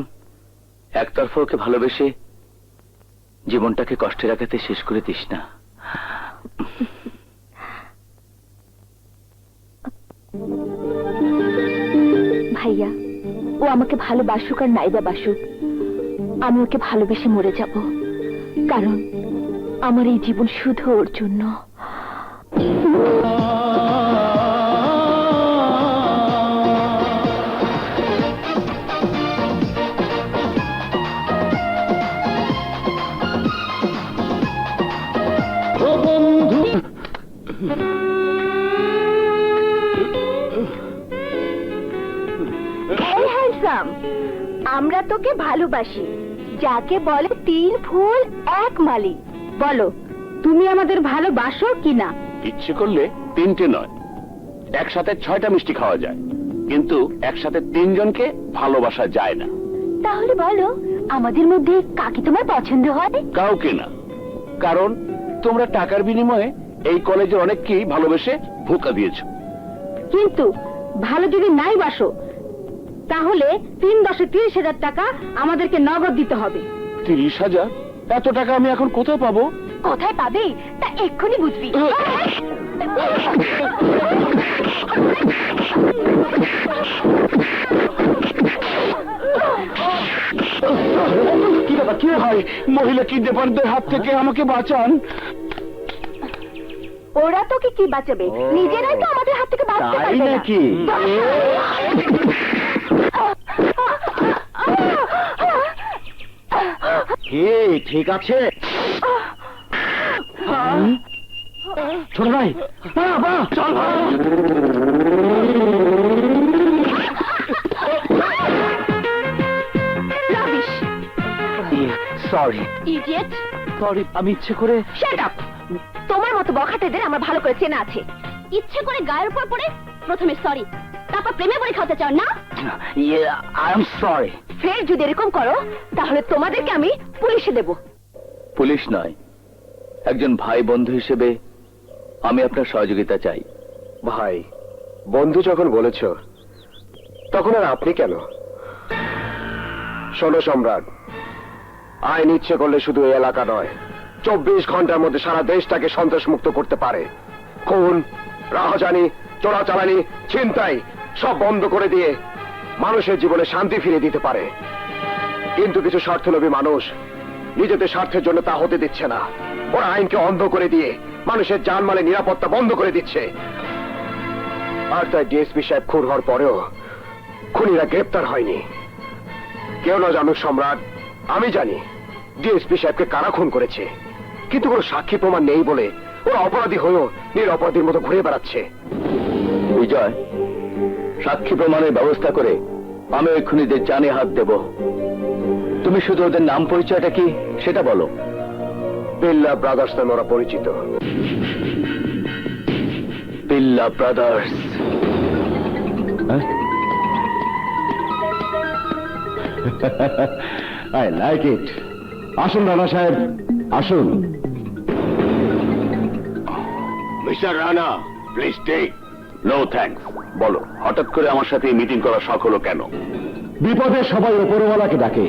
একতরফা ওকে ভালোবেসে জীবনটাকে কষ্টের আঘাতে শেষ করে দিস না।
ভাইয়া, ও আমাকে ভালোবাসুক আর নাইবা বাসুক, আমি ওকে ভালোবেসে মরে যাব। কারণ আমার এই জীবন শুধু ওর জন্য। এই হ্যান্ডসাম, আমরা তোকে ভালোবাসি, যাকে বলে 3 ফুল 1 মালি। বলো, তুমি আমাদের ভালোবাসো কিনা?
ইচ্ছে করলে 3টে নয়, একসাথে 6টা মিষ্টি খাওয়া যায়, কিন্তু একসাথে 3 জনকে ভালোবাসা যায় না।
তাহলে বলো, আমাদের মধ্যে কাকে তোমার পছন্দ হয়?
কাউকে না, কারণ তোমরা টাকার বিনিময়ে এই কলেজের অনেককেই ভালোবেসে ধোঁকা দিয়েছো।
কিন্তু ভালো যদি নাই বাসো, তাহলে 3 × 30,000 টাকা আমাদেরকে নগদ দিতে হবে।
30,000? এত টাকা আমি এখন কোথায় পাবো?
কোথায় পাবে তা এক্ষুনি বুঝবি।
কি ব্যাপার, কি হয়? মহিলা কিডন্যাপারদের হাত থেকে আমাকে বাঁচান।
ওরা তোকে কি বাঁচাবে? নিজেরাই তো আমাদের হাত থেকে বাঁচতে
তাই
পারবে না।
নাকি?
কি ঠিক আছে?
ছোট ভাই, চল ভাই।
Rubbish,
sorry
idiot.
সরি, আমি ইচ্ছে করে।
Shut up. তোমার মতো বখাটেদের আমার ভালো করে চেনা আছে। ইচ্ছে করে গায়ের উপর পড়ে প্রথমে সরি, তারপর প্রেমে পড়ে খাওয়াতে চাও না?
I am sorry.
ফের যদি এরকম করো, তাহলে তোমাদেরকে আমি পুলিশে দেব।
পুলিশ নয়, একজন ভাই বন্ধু হিসেবে আমি আপনার সহযোগিতা চাই।
ভাই বন্ধু যখন বলেছ, তখন আর আপনি কেন? শোনো সম্রাট, আইন ইচ্ছে করলে শুধু এই এলাকা নয়, 24 ঘন্টার মধ্যে সারা দেশটাকে সন্ত্রাস মুক্ত করতে পারে। খুন, রাহাজানি, চোরাচালানি, ছিনতাই সব বন্ধ করে দিয়ে মানুষের জীবনে শান্তি ফিরিয়ে দিতে পারে। কিন্তু কিছু স্বার্থলোভী মানুষ নিজেদের স্বার্থের জন্য তা হতে দিচ্ছে না। ওরা আইনকে অন্ধ করে দিয়ে মানুষের জানমালের নিরাপত্তা বন্ধ করে দিচ্ছে। আর তাই ডিএসপি সাহেব খুন হওয়ার পরেও খুনিরা গ্রেপ্তার হয়নি। কেউ না জানুক সম্রাট, আমি জানি ডিএসপি সাহেবকে কারা খুন করেছে, কিন্তু কোনো সাক্ষী প্রমাণ নেই বলে ওরা অপরাধী হয়েও নিরপরাধীর মতো ঘুরে বেড়াচ্ছে।
বিজয়, সাক্ষী প্রমাণের ব্যবস্থা করে আমি ওই খুনিদের জানে হাত দেব। তুমি শুধু ওদের নাম পরিচয়টা কি সেটা বলো।
বিল্লা ব্রাদার্স নামে ওরা পরিচিত।
বিল্লা ব্রাদার্স?
আই লাইক ইট। আসুন রানা সাহেব, আসুন।
Mister Rana, please take.
No thanks. বলো, হঠাৎ করে আমার সাথে মিটিং করার শখ হলো কেন?
বিপদে সবাই ওপরওয়ালাকে ডাকে,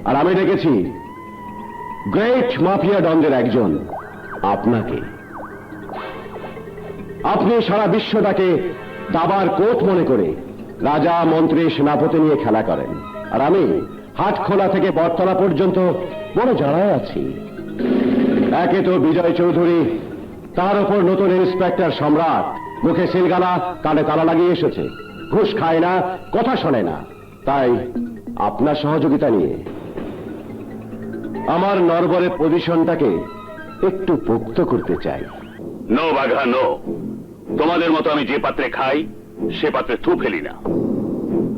আর আমি ডেকেছি গ্রেট মাফিয়া ডনদের একজন, আপনাকে। আপনি সারা বিশ্বটাকে দাবার কোট মনে করে রাজা, মন্ত্রী, সেনাপতি নিয়ে খেলা করেন, আর আমি হাটখোলা থেকে বটতলা পর্যন্ত বড় জায়গায় আছি। একে তো বিজয় চৌধুরী, তার উপর নতুন ইন্সপেক্টর সম্রাট, মুখে সিলগালা, কানে তালা লাগিয়ে এসেছে, ঘুষ খায় না, কথা শোনে না। তাই আপনার সহযোগিতা নিয়ে আমার নরবরের পজিশনটাকে একটু পোক্ত করতে চাই।
নো বাঘা, নো। তোমাদের মতো আমি যে পাত্রে খাই সে পাত্রে থু ফেলি না।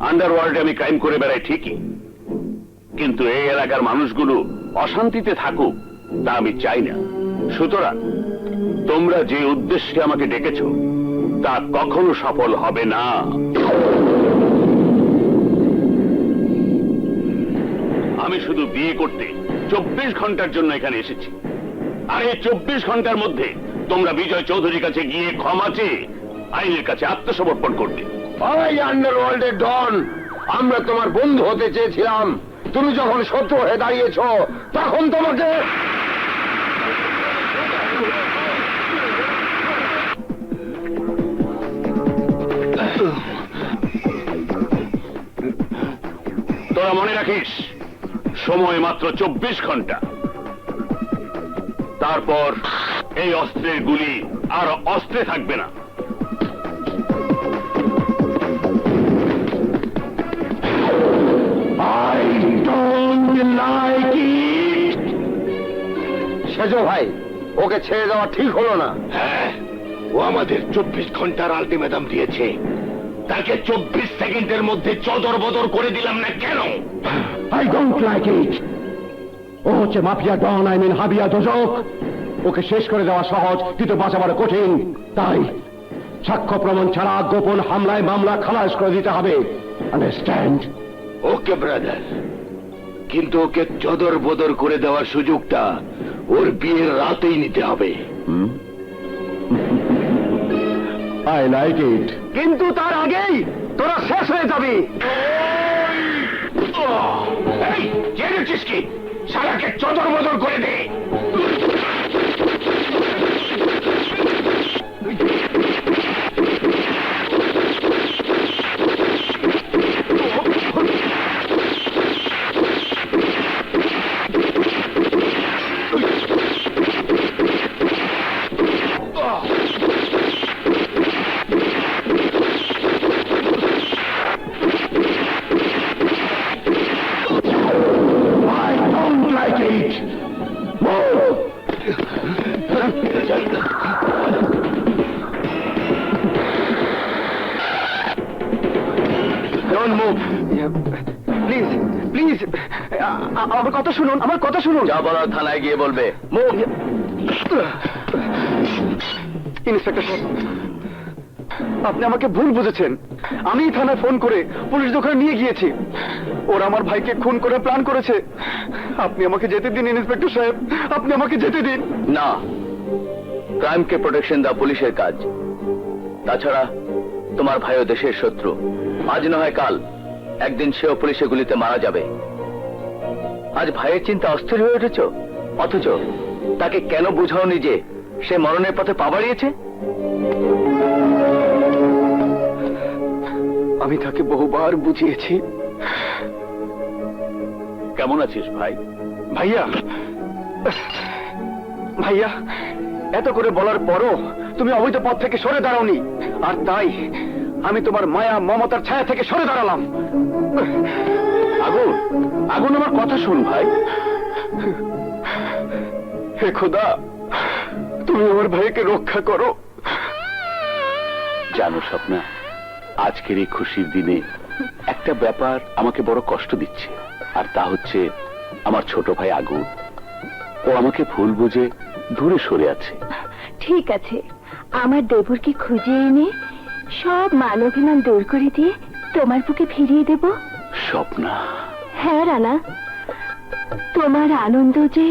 আন্ডারওয়ার্ল্ডে আমি ক্রাইম করে বেড়াই ঠিকই, কিন্তু এই এলাকার মানুষগুলো অশান্তিতে থাকুক তা আমি চাই না। সুতরাং তোমরা যে উদ্দেশ্যে আমাকে ডেকেছ তা কখনো সফল হবে না। আমি শুধু বিয়ে করতে 24 ঘন্টার জন্য এখানে এসেছি, আর এই 24 ঘন্টার মধ্যে তোমরা বিজয় চৌধুরীর কাছে গিয়ে ক্ষমা চেয়ে আইনের কাছে আত্মসমর্পণ করবে।
আন্ডারওয়ার্ল্ডের ডন, আমরা তোমার বন্ধু হতে চেয়েছিলাম। তুমি যখন শত্রু হয়ে দাঁড়িয়েছ তখন তোমাকে
তোরা মনে রাখিস, সময় মাত্র 24 ঘন্টা। তারপর এই অস্ত্রের গুলি আর অস্ত্রে থাকবে না।
সেজ ভাই, ওকে ছেড়ে দেওয়া ঠিক হলো না।
হ্যাঁ, ও আমাদের 24 ঘন্টার আলটিমেটাম দিয়েছে। তাকে 24 সেকেন্ডের মধ্যে চদর বদর করে দিলাম না কেন?
I don't like it. ও হচ্ছে মাফিয়া ডন, আই মিন হাবিয়া দোজক। ওকে শেষ করে দেওয়া সহজ, কিন্তু বাঁচাবার কঠিন। তাই সাক্ষ্য প্রমাণ ছাড়া গোপন হামলায় মামলা খালাস করে দিতে হবে। আন্ডারস্ট্যান্ড?
ওকে ব্রাদার, কিন্তু ওকে চদর বদর করে দেওয়ার সুযোগটা ওর বিয়ের রাতেই নিতে হবে।
আই লাইক ইট। কিন্তু তার আগেই তোরা শেষ হয়ে যাবি।
এই, জেনেছিস কি? শালাকে চদর বদর করে দে।
প্লিজ প্লিজ, আমার কথা শুনুন, আমার কথা শুনুন।
যা বলার থানায় গিয়ে বলবে। মুভ।
ইন্সপেক্টর সাহেব, আপনি আমাকে ভুল বুঝেছেন। আমি থানায় ফোন করে পুলিশ দোকানে নিয়ে গিয়েছি। ওরা আমার ভাইকে খুন করে প্ল্যান করেছে। আপনি আমাকে যেতে দিন ইন্সপেক্টর সাহেব, আপনি আমাকে যেতে দিন।
না, ক্রাইমকে প্রোটেকশন দেওয়া পুলিশের কাজ। তাছাড়া তোমার ভাইও দেশের শত্রু। আজ না হয় কাল একদিন সেও পুলিশের গুলিতে মারা যাবে। আজ ভাইয়ের চিন্তা অস্থির হয়ে উঠেছ, অথচ তাকে কেন বুঝাওনি যে সে মরণের পথে পা বাড়িয়েছে? আমি তাকে বহুবার বুঝিয়েছি।
কেমন আছিস ভাই?
ভাইয়া, ভাইয়া, এত করে বলার পরও তুমি অবৈধ পথ থেকে সরে দাঁড়াওনি, আর তাই আমি তোমার মায়া মমতার ছায়া থেকে সরে দাঁড়ালাম।
আগুন, আগুন, আমার কথা শোন ভাই।
হে খোদা, তুমি আমার ভাইকে রক্ষা করো।
জানো স্বপ্না, আজকের এই খুশির দিনে একটা ব্যাপার আমাকে বড় কষ্ট দিচ্ছে, আর তা হচ্ছে আমার ছোট ভাই আগুন। ও আমাকে ভুল বুঝে দূরে সরে আছে।
ঠিক আছে, আমার দেবরকে খুঁজে এনে সব মান অভিমান দূর করে দিয়ে তোমার বুকে ফিরিয়ে দেব।
স্বপ্না,
হ্যাঁ রানা, তোমার আনন্দ যে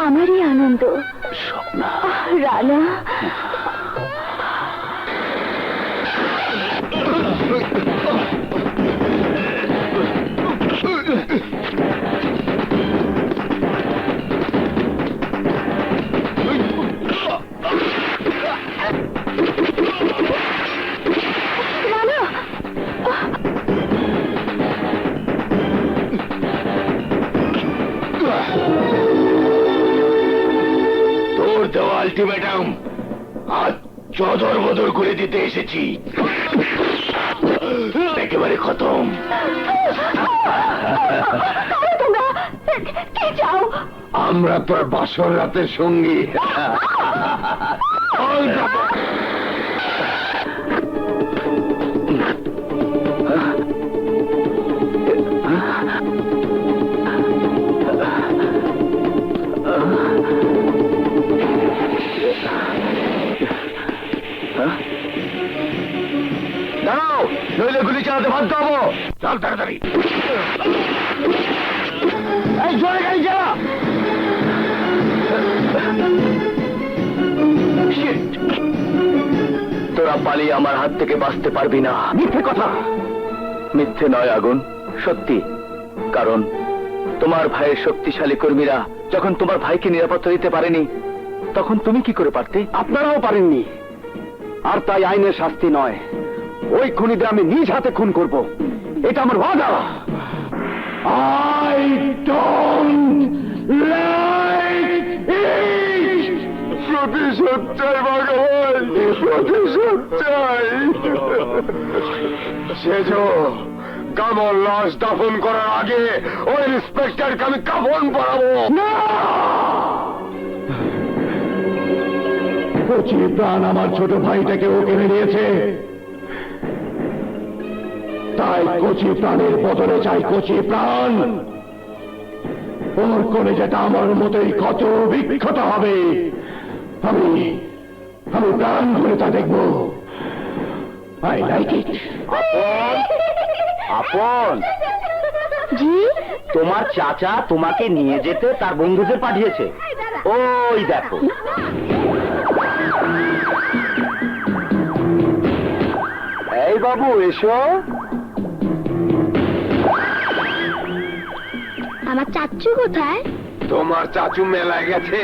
আমারই আনন্দ।
স্বপ্না,
রানা, রানা,
তোর দেওয়া আলটিমেটাম আজ চদর বদর করে দিতে এসেছি। একেবারে খতম।
তোমরা কি চাও?
আমরা তোর বাসর রাতের সঙ্গী।
দাঁড়াও, নইলে গুলি চালাতে বাধ্য হবো।
চল তাড়াতাড়ি।
এই জোরে গাড়ি চালা। Shit! তোরা পালিয়ে আমার হাত থেকে বাঁচতে পারবি না। মিথ্যে কথা। মিথ্যে নয় আগুন, সত্যি। কারণ তোমার ভাইয়ের শক্তিশালী কর্মীরা যখন তোমার ভাইকে নিরাপত্তা দিতে পারেনি, তখন তুমি কি করে পারতে? আপনারাও পারেননি। আর তাই আইনের শাস্তি নয়, ওই খুনিদের আমি নিজ হাতে খুন করব। এটা আমার ওয়াদা।
I don't like it! প্রতিশোধ চাই ভগবান, প্রতিশোধ চাই। সেজ কামল লাশ দাফন করার আগে ওই ইন্সপেক্টরকে আমি কাফন পরাবো না। কচি প্রাণ আমার ছোট ভাইটাকে ও কেড়ে নিয়েছে, তাই কচি প্রাণের বদলে চাই কচি প্রাণ। ওর কোণে যেটা আমার মতোই কত বিক্ষত হবে, আমি প্রাণ ভরে তা দেখবো। আই লাইক ইট।
আপন,
জি,
তোমার চাচা তোমাকে নিয়ে যেতে তার বন্ধুদের পাঠিয়েছে। ওই দেখো। এই বাবু, এসো।
আমার চাচ্চু কোথায়?
তোমার চাচু মেলায় গেছে।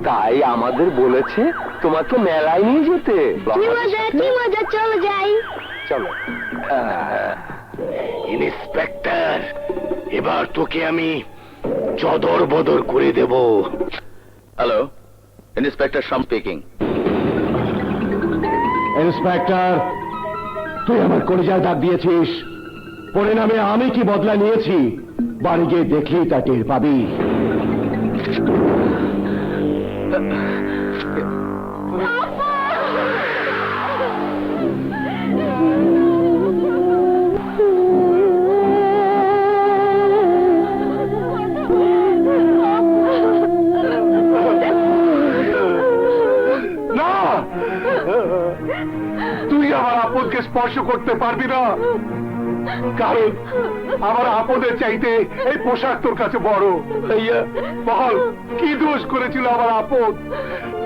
তাই আমাদের বলেছে তোমাকে মেলায় নিয়ে যেতে।
কি মজা, চলো যাই।
চলো।
ইন্সপেক্টর, এবার তোকে আমি চদর বদর করে দেব।
হ্যালো, ইন্সপেক্টর শাম স্পিকিং।
ইন্সপেক্টর, তুই আমার কলিজায় দাগ দিয়েছিস, পরিণামে আমি কি বদলা নিয়েছি বাড়ি গিয়ে দেখলেই তা টের পাবি। না, তুই আমার আপদকে স্পর্শ করতে পারবি না, কারণ আমার আপদের চাইতে এই পোশাক তোর কাছে বড়। বল, কি দোষ করেছিল আমার আপদ?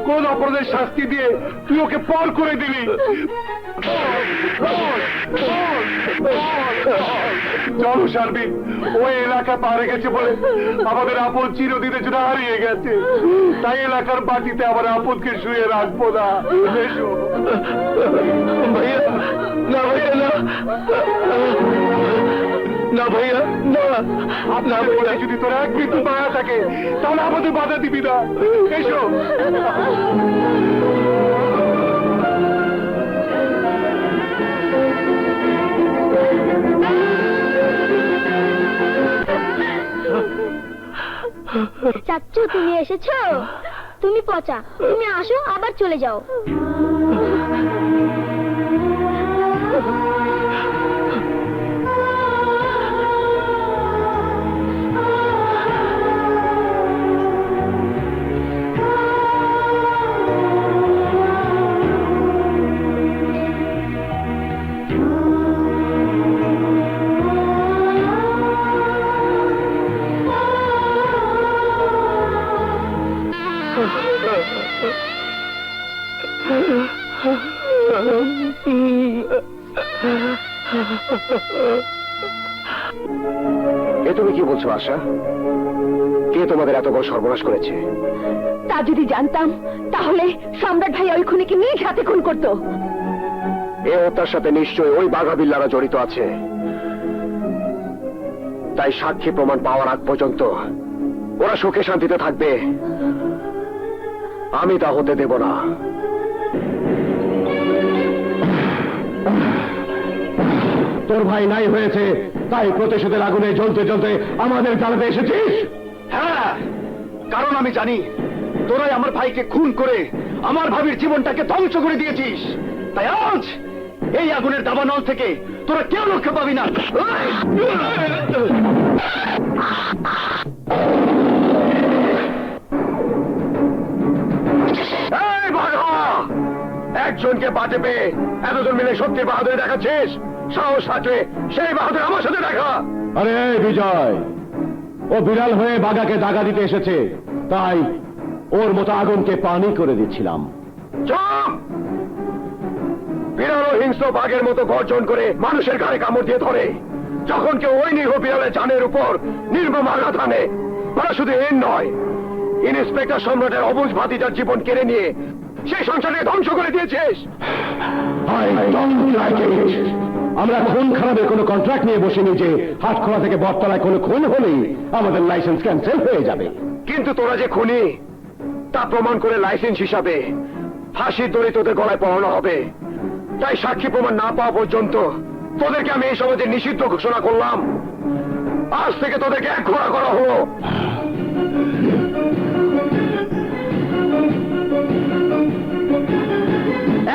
কোন অপরাধের শাস্তি দিয়ে তুই ওকে পর করে দিলি? চলো সার্বিক, ওই এলাকা পারে গেছে বলে আমাদের আপদ চিরদিনের জন্য হারিয়ে গেছে, তাই এলাকার বাটিতে আমার আপদকে শুয়ে রাখবো না। এসো ভাইয়া।
না ভাইয়া না, না ভাইয়া না, না ভাইয়া।
যদি তোর এক বিন্দু মায়া থাকে তাহলে আমাদের বাধা দিবি না। এসো।
চাচ্চু তুমি এসেছো? তুমি পচা, তুমি আসো আবার চলে যাও।
এ তুমি কি বলছো আশা? কে তোমাদের এত বড় সর্বনাশ করেছে?
তা যদি জানতাম তাহলে সম্রাট ভাই ওই খুনিকে নিজ হাতে খুন করতো।
এ হত্যার সাথে নিশ্চয়ই ওই বাঘা বিল্লারা জড়িত আছে। তাই সাক্ষী প্রমাণ পাওয়ার আগ পর্যন্ত ওরা সুখে শান্তিতে থাকবে, আমি তা হতে দেব না। তোর ভাই নাই হয়েছে তাই প্রতিশোধের আগুনে জ্বলতে জ্বলতে আমাদের জ্বালাতে এসেছিস?
হ্যাঁ, কারণ আমি জানি তোরাই আমার ভাইকে খুন করে আমার ভাবির জীবনটাকে ধ্বংস করে দিয়েছিস। তাই আজ এই আগুনের দাবানল থেকে তোরা কেউ রক্ষা পাবি না।
এই বাঘা! একজনকে বাঁচে পেয়ে এতজন মিলে সত্যির বাহাদুরি দেখাচ্ছিস? সাহস থাকলে সেই বাহাদুর আমার সাথে দেখা। আরে বিজয়, ও বিড়াল হয়ে বাঘাকে দাগা দিতে এসেছে, তাই ওর মতো আগুনকে পানি করে দিচ্ছিলাম। চুপ! বিড়াল ও হিংস্র বাঘের মতো গর্জন করে মানুষের ঘাড়ে কামড় দিয়ে ধরে। যখন কেউ ওই নিরীহ বিড়ালের জানের উপর নির্মম আঘাত আনে, ওরা শুধু এর নয়, ইন্সপেক্টর সম্রাটের অবুঝ ভাতিজার জীবন কেড়ে নিয়ে সেই সংসারকে ধ্বংস করে দিয়েছিস। আমরা খুন খারাপের কোনো কন্ট্রাক্ট নিয়ে বসিনি যে হাটখোলা থেকে বটতলায় কোনো খুন হলেই আমাদের লাইসেন্স ক্যান্সেল হয়ে যাবে। কিন্তু তোরা যে খুনি তা প্রমাণ করে লাইসেন্স হিসাবে ফাঁসির দড়ি তোদের গলায় পড়ানো হবে। তাই সাক্ষী প্রমাণ না পাওয়া পর্যন্ত তোদেরকে আমি এই সমাজে নিষিদ্ধ ঘোষণা করলাম। আজ থেকে তোদেরকে এক ঘোড়া করা হলো।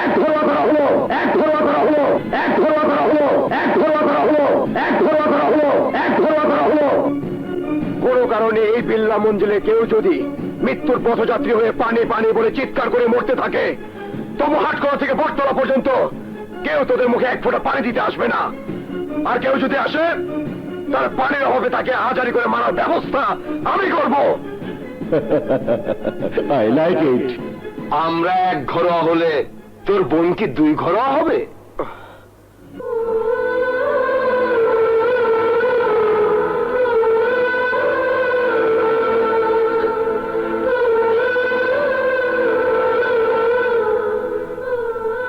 এক ঘোড়া করা হলো, এক ঘোড়া করা হলো, এক ঘোড়া করা হলো, এক ঘোড়া করা হলো, এক ঘোড়া করা হলো, এক ঘোড়া করা হলো। কোনো কারণে এই বিল্লা মঞ্জিলে কেউ যদি মৃত্যুর পথযাত্রী হয়ে পানি পানি বলে চিৎকার করে মরতে থাকে, তবু হাটখোলা থেকে বটতলা পর্যন্ত কেউ তোদের মুখে এক ফোঁটা পানি দিতে আসবে না। আর কেউ যদি আসে তার পানির অভাবে তাকে আহাজারি করে মারার ব্যবস্থা আমি করব। আই লাইক ইট। আমরা এক ঘরোয়া হলে তোর বোন কি দুই ঘরোয়া হবে?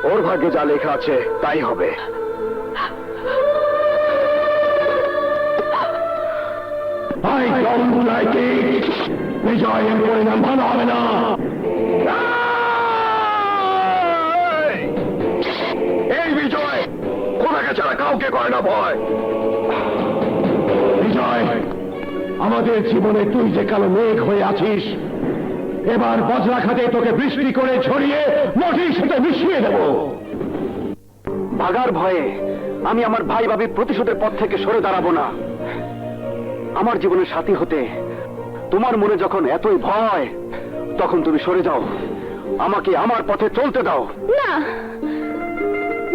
ওর ভাগ্যে যা লেখা আছে তাই হবে। I don't like it. বিজয়ের পরিণাম ভালো হবে না। এই বিজয় খোদাকে ছাড়া কাউকে করে না ভয়। বিজয়, আমাদের জীবনে তুই যে কালো মেঘ হয়ে আছিস, এবার বজ্রাঘাতে তোকে বৃষ্টি করে ছড়িয়ে মাটির সাথে মিশিয়ে দেব।
ভাগার ভয়ে আমি আমার ভাই ভাবির প্রতিশোধের পথ থেকে সরে দাঁড়াবো না। আমার জীবনের সাথী হতে তোমার মনে যখন এতই ভয়, তখন তুমি সরে যাও, আমাকে আমার পথে চলতে দাও।
না,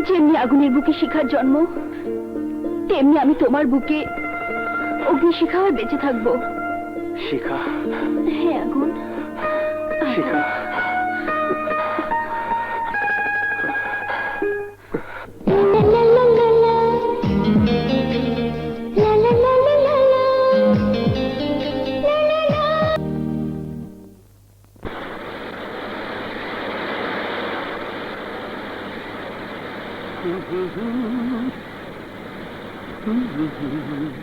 যেমনি আগুনের বুকে শিখার জন্ম, তেমনি আমি তোমার বুকে অগ্নিশিখা হয়ে বেঁচে থাকবো।
শিখা?
হ্যাঁ আগুন।
শিখা,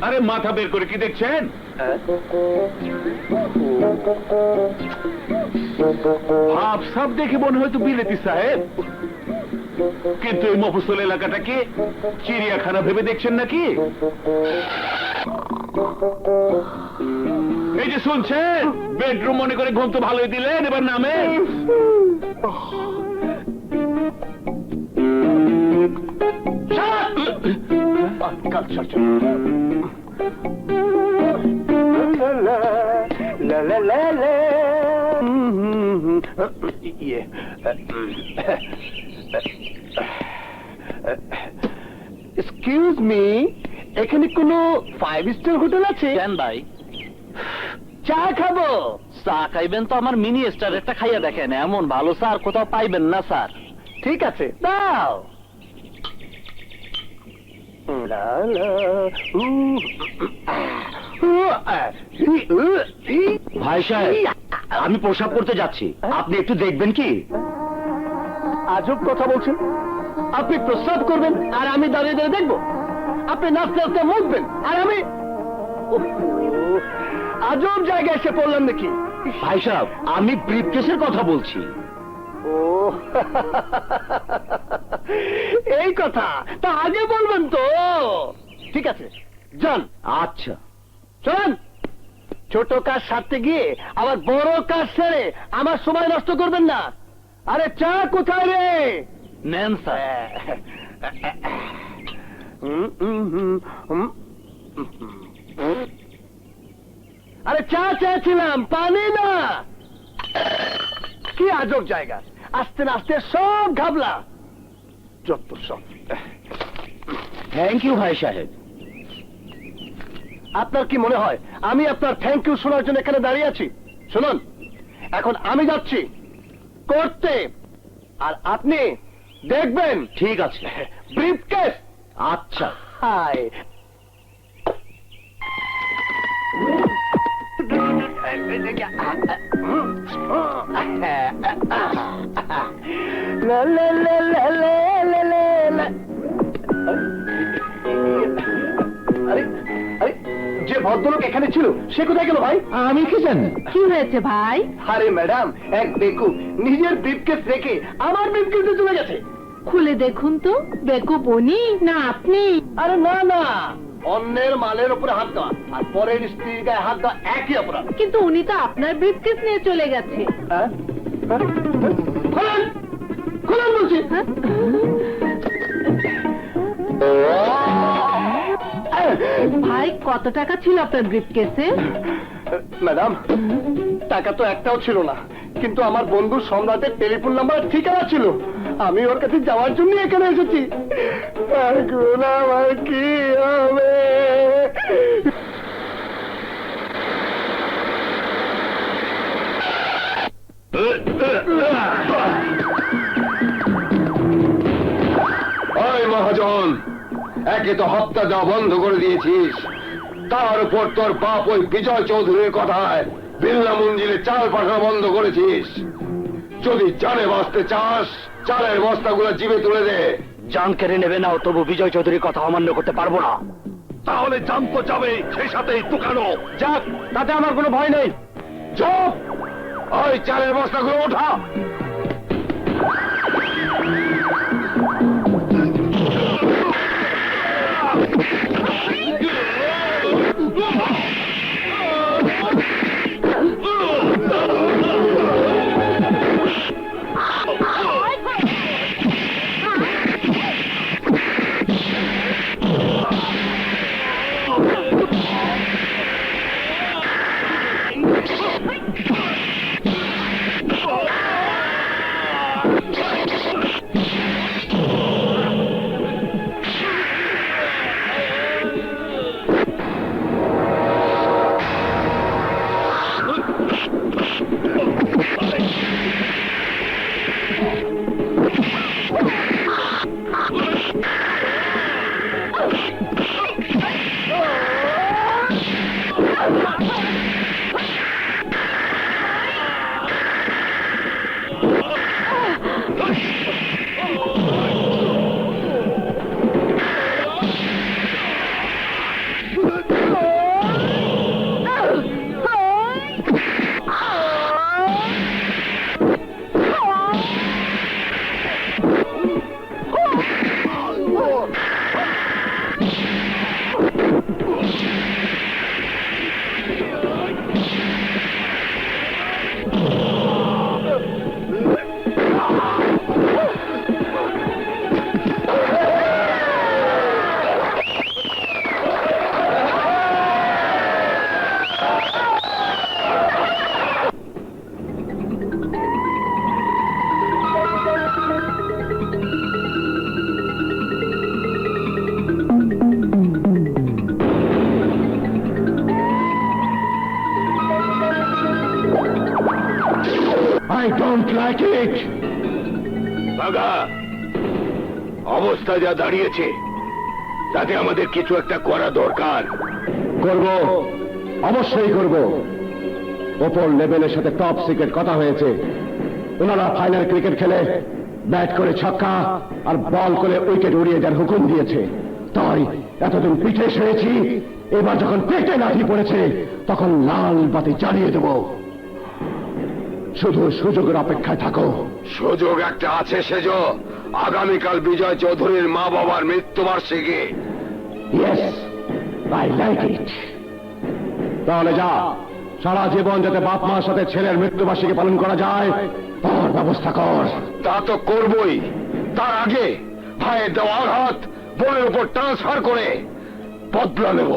আরে মাথা বের করে কি দেখছেন? ভাব সাব দেখে মনে হয়তো বিলেতি সাহেব, কিন্তু এই মফস্বল এলাকাটাকে চিড়িয়াখানা ভেবে দেখছেন নাকি? এই যে শুনছেন, বেডরুম মনে করে ঘুম তো ভালোই দিলেন, এবার নামে।
এক্সকিউজ মি, এখানে কোনো 5 স্টার হোটেল আছে?
কেন ভাই,
চা খাবো।
চা খাইবেন তো আমার মিনি স্টারেরটা খাইয়া দেখেন, এমন ভালো চা আর কোথাও পাইবেন না স্যার।
ঠিক আছে, দাও। লা লা, উ,
ভাই সাহেব, আমি প্রসাব করতে যাচ্ছি, আপনি একটু দেখবেন কি?
আজব কথা বলছেন। আপনি প্রস্রাব করবেন আর আমি দাঁড়িয়ে দাঁড়িয়ে দেখবো? আপনি নাচতে নাচতে মুখবেন আর আমি? উফ, আজব জায়গায় এসে পড়লাম নাকি?
ভাই সাহেব, আমি ব্রিফকেসের কথা বলছি।
ও এই কথা, তা আগে বলবেন তো। ঠিক আছে, যান।
আচ্ছা,
চলেন। ছোট কাজ সারতে গিয়ে আবার বড় কাজ সেরে আমার সময় নষ্ট করবেন না। আরে চা কোথায় রে?
নেন স্যার।
আরে চা চেয়েছিলাম, পানি না। কি আজব জায়গা, আস্তে না আস্তে সব ঘাবলা, যত সব।
থ্যাংক ইউ ভাই সাহেব।
আপনার কি মনে হয় আমি আপনার থ্যাংক ইউ শোনার জন্য এখানে দাঁড়িয়ে আছি? শুনুন, এখন আমি যাচ্ছি করতে, আর আপনি দেখবেন।
ঠিক আছে।
ব্রিফকেস।
আচ্ছা।
হাই। লা লা লা লা লা লা লা লা। আরে আরে, যে ভদ্রলোক এখানে ছিল সে কোথায় গেল ভাই?
আমি কি জানি।
কি হয়েছে ভাই?
আরে ম্যাডাম, এক বেকু নিজের ব্রিফকেস রেখে আমার ব্রিফকেসে চলে গেছে।
খুলে দেখুন তো, বেকুব উনি না আপনি?
আরে না না, অন্যের মালের উপরে হাত দেওয়া আর পরের স্ত্রীর গায়ে হাত দেওয়া একই অপরাধ।
কিন্তু উনি তো আপনার ব্রিফকেস নিয়ে চলে গেছে।
হ্যাঁ? খুলেন, খুলেন বলছি।
ভাই, কত টাকা ছিল আপনার ব্রিফকেসে?
ম্যাডাম, টাকা তো একটাও ছিল না, কিন্তু আমার বন্ধু সম্রাটের টেলিফোন নাম্বার ঠিকানা ছিল। আমি ওর কাছে যাওয়ার জন্য এখানে এসেছি। এখন আমার কি হবে? ওই মহাজন, একে তো হত্যা দেওয়া বন্ধ করে দিয়েছিস, তার উপর তোর বাপ ওই বিজয় চৌধুরীর কথায় বিল্লা মঞ্জিলে চাল পাঠানো বন্ধ করেছিস। যদি জানে বাঁচতে চাস, চালের বস্তাগুলো জিভে তুলে দে।
জান কেড়ে নেবে না, তবু বিজয় চৌধুরীর কথা অমান্য করতে পারবো না।
তাহলে জান তো যাবে, সেই সাথে টুকানো।
যাক, তাতে আমার কোনো ভয় নেই। চুপ! ওই চালের বস্তাগুলো ওঠা। I don't like it.
Bagha, অবস্থা যা দাঁড়িয়েছে তাতে আমাদের কিছু একটা করা দরকার।
করব, অবশ্যই করব। ওপর লেভেলের সাথে টপ সিক্রেট কথা হয়েছে। ওনারা ফাইনাল ক্রিকেট খেলে ব্যাট করে ছক্কা আর বল করে উইকেট উড়িয়ে দেওয়ার হুকুম দিয়েছে। তাই এতদিন পিঠে সয়েছি, এবার যখন পেটে লাঠি পড়েছে তখন লাল বাতি জ্বালিয়ে দেব। শুধু সুযোগের অপেক্ষায় থাকো।
সুযোগ একটা আছে সেজ, আগামীকাল বিজয় চৌধুরীর মা বাবার মৃত্যুবার্ষিকী।
Yes, I like it. তাহলে যা, সারা জীবন যাতে বাপ মার সাথে ছেলের মৃত্যুবার্ষিকী পালন করা যায় তার ব্যবস্থা কর।
তা তো করবই, তার আগে ভাইয়ের দেওয়া আঘাত বোনের উপর ট্রান্সফার করে বদলা নেব।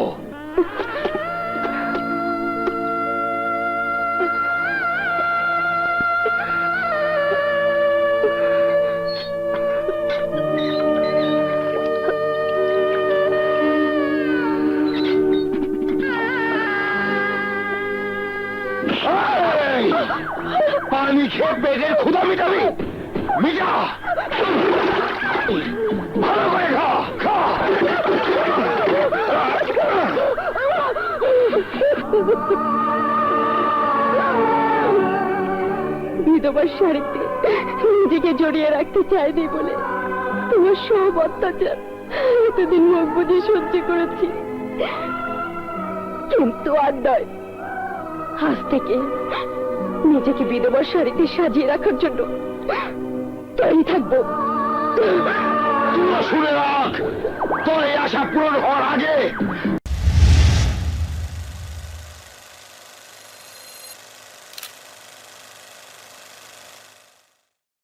পানি খেয়ে পেটের ক্ষুধা মিটাবি, মিটা ভালো করে খা খা।
বিধবার শাড়িতে নিজেকে জড়িয়ে রাখতে চাইনি বলে তোমার সব অত্যাচার এতদিন মুখ বুঝে সহ্য করেছি, কিন্তু আর নয়। আজ থেকে নিজেকে বিধবার শাড়িতে সাজিয়ে রাখার জন্য তৈরি থাকবো।
শুনে রাখ, তোর এই আশা পূরণ হওয়ার আগে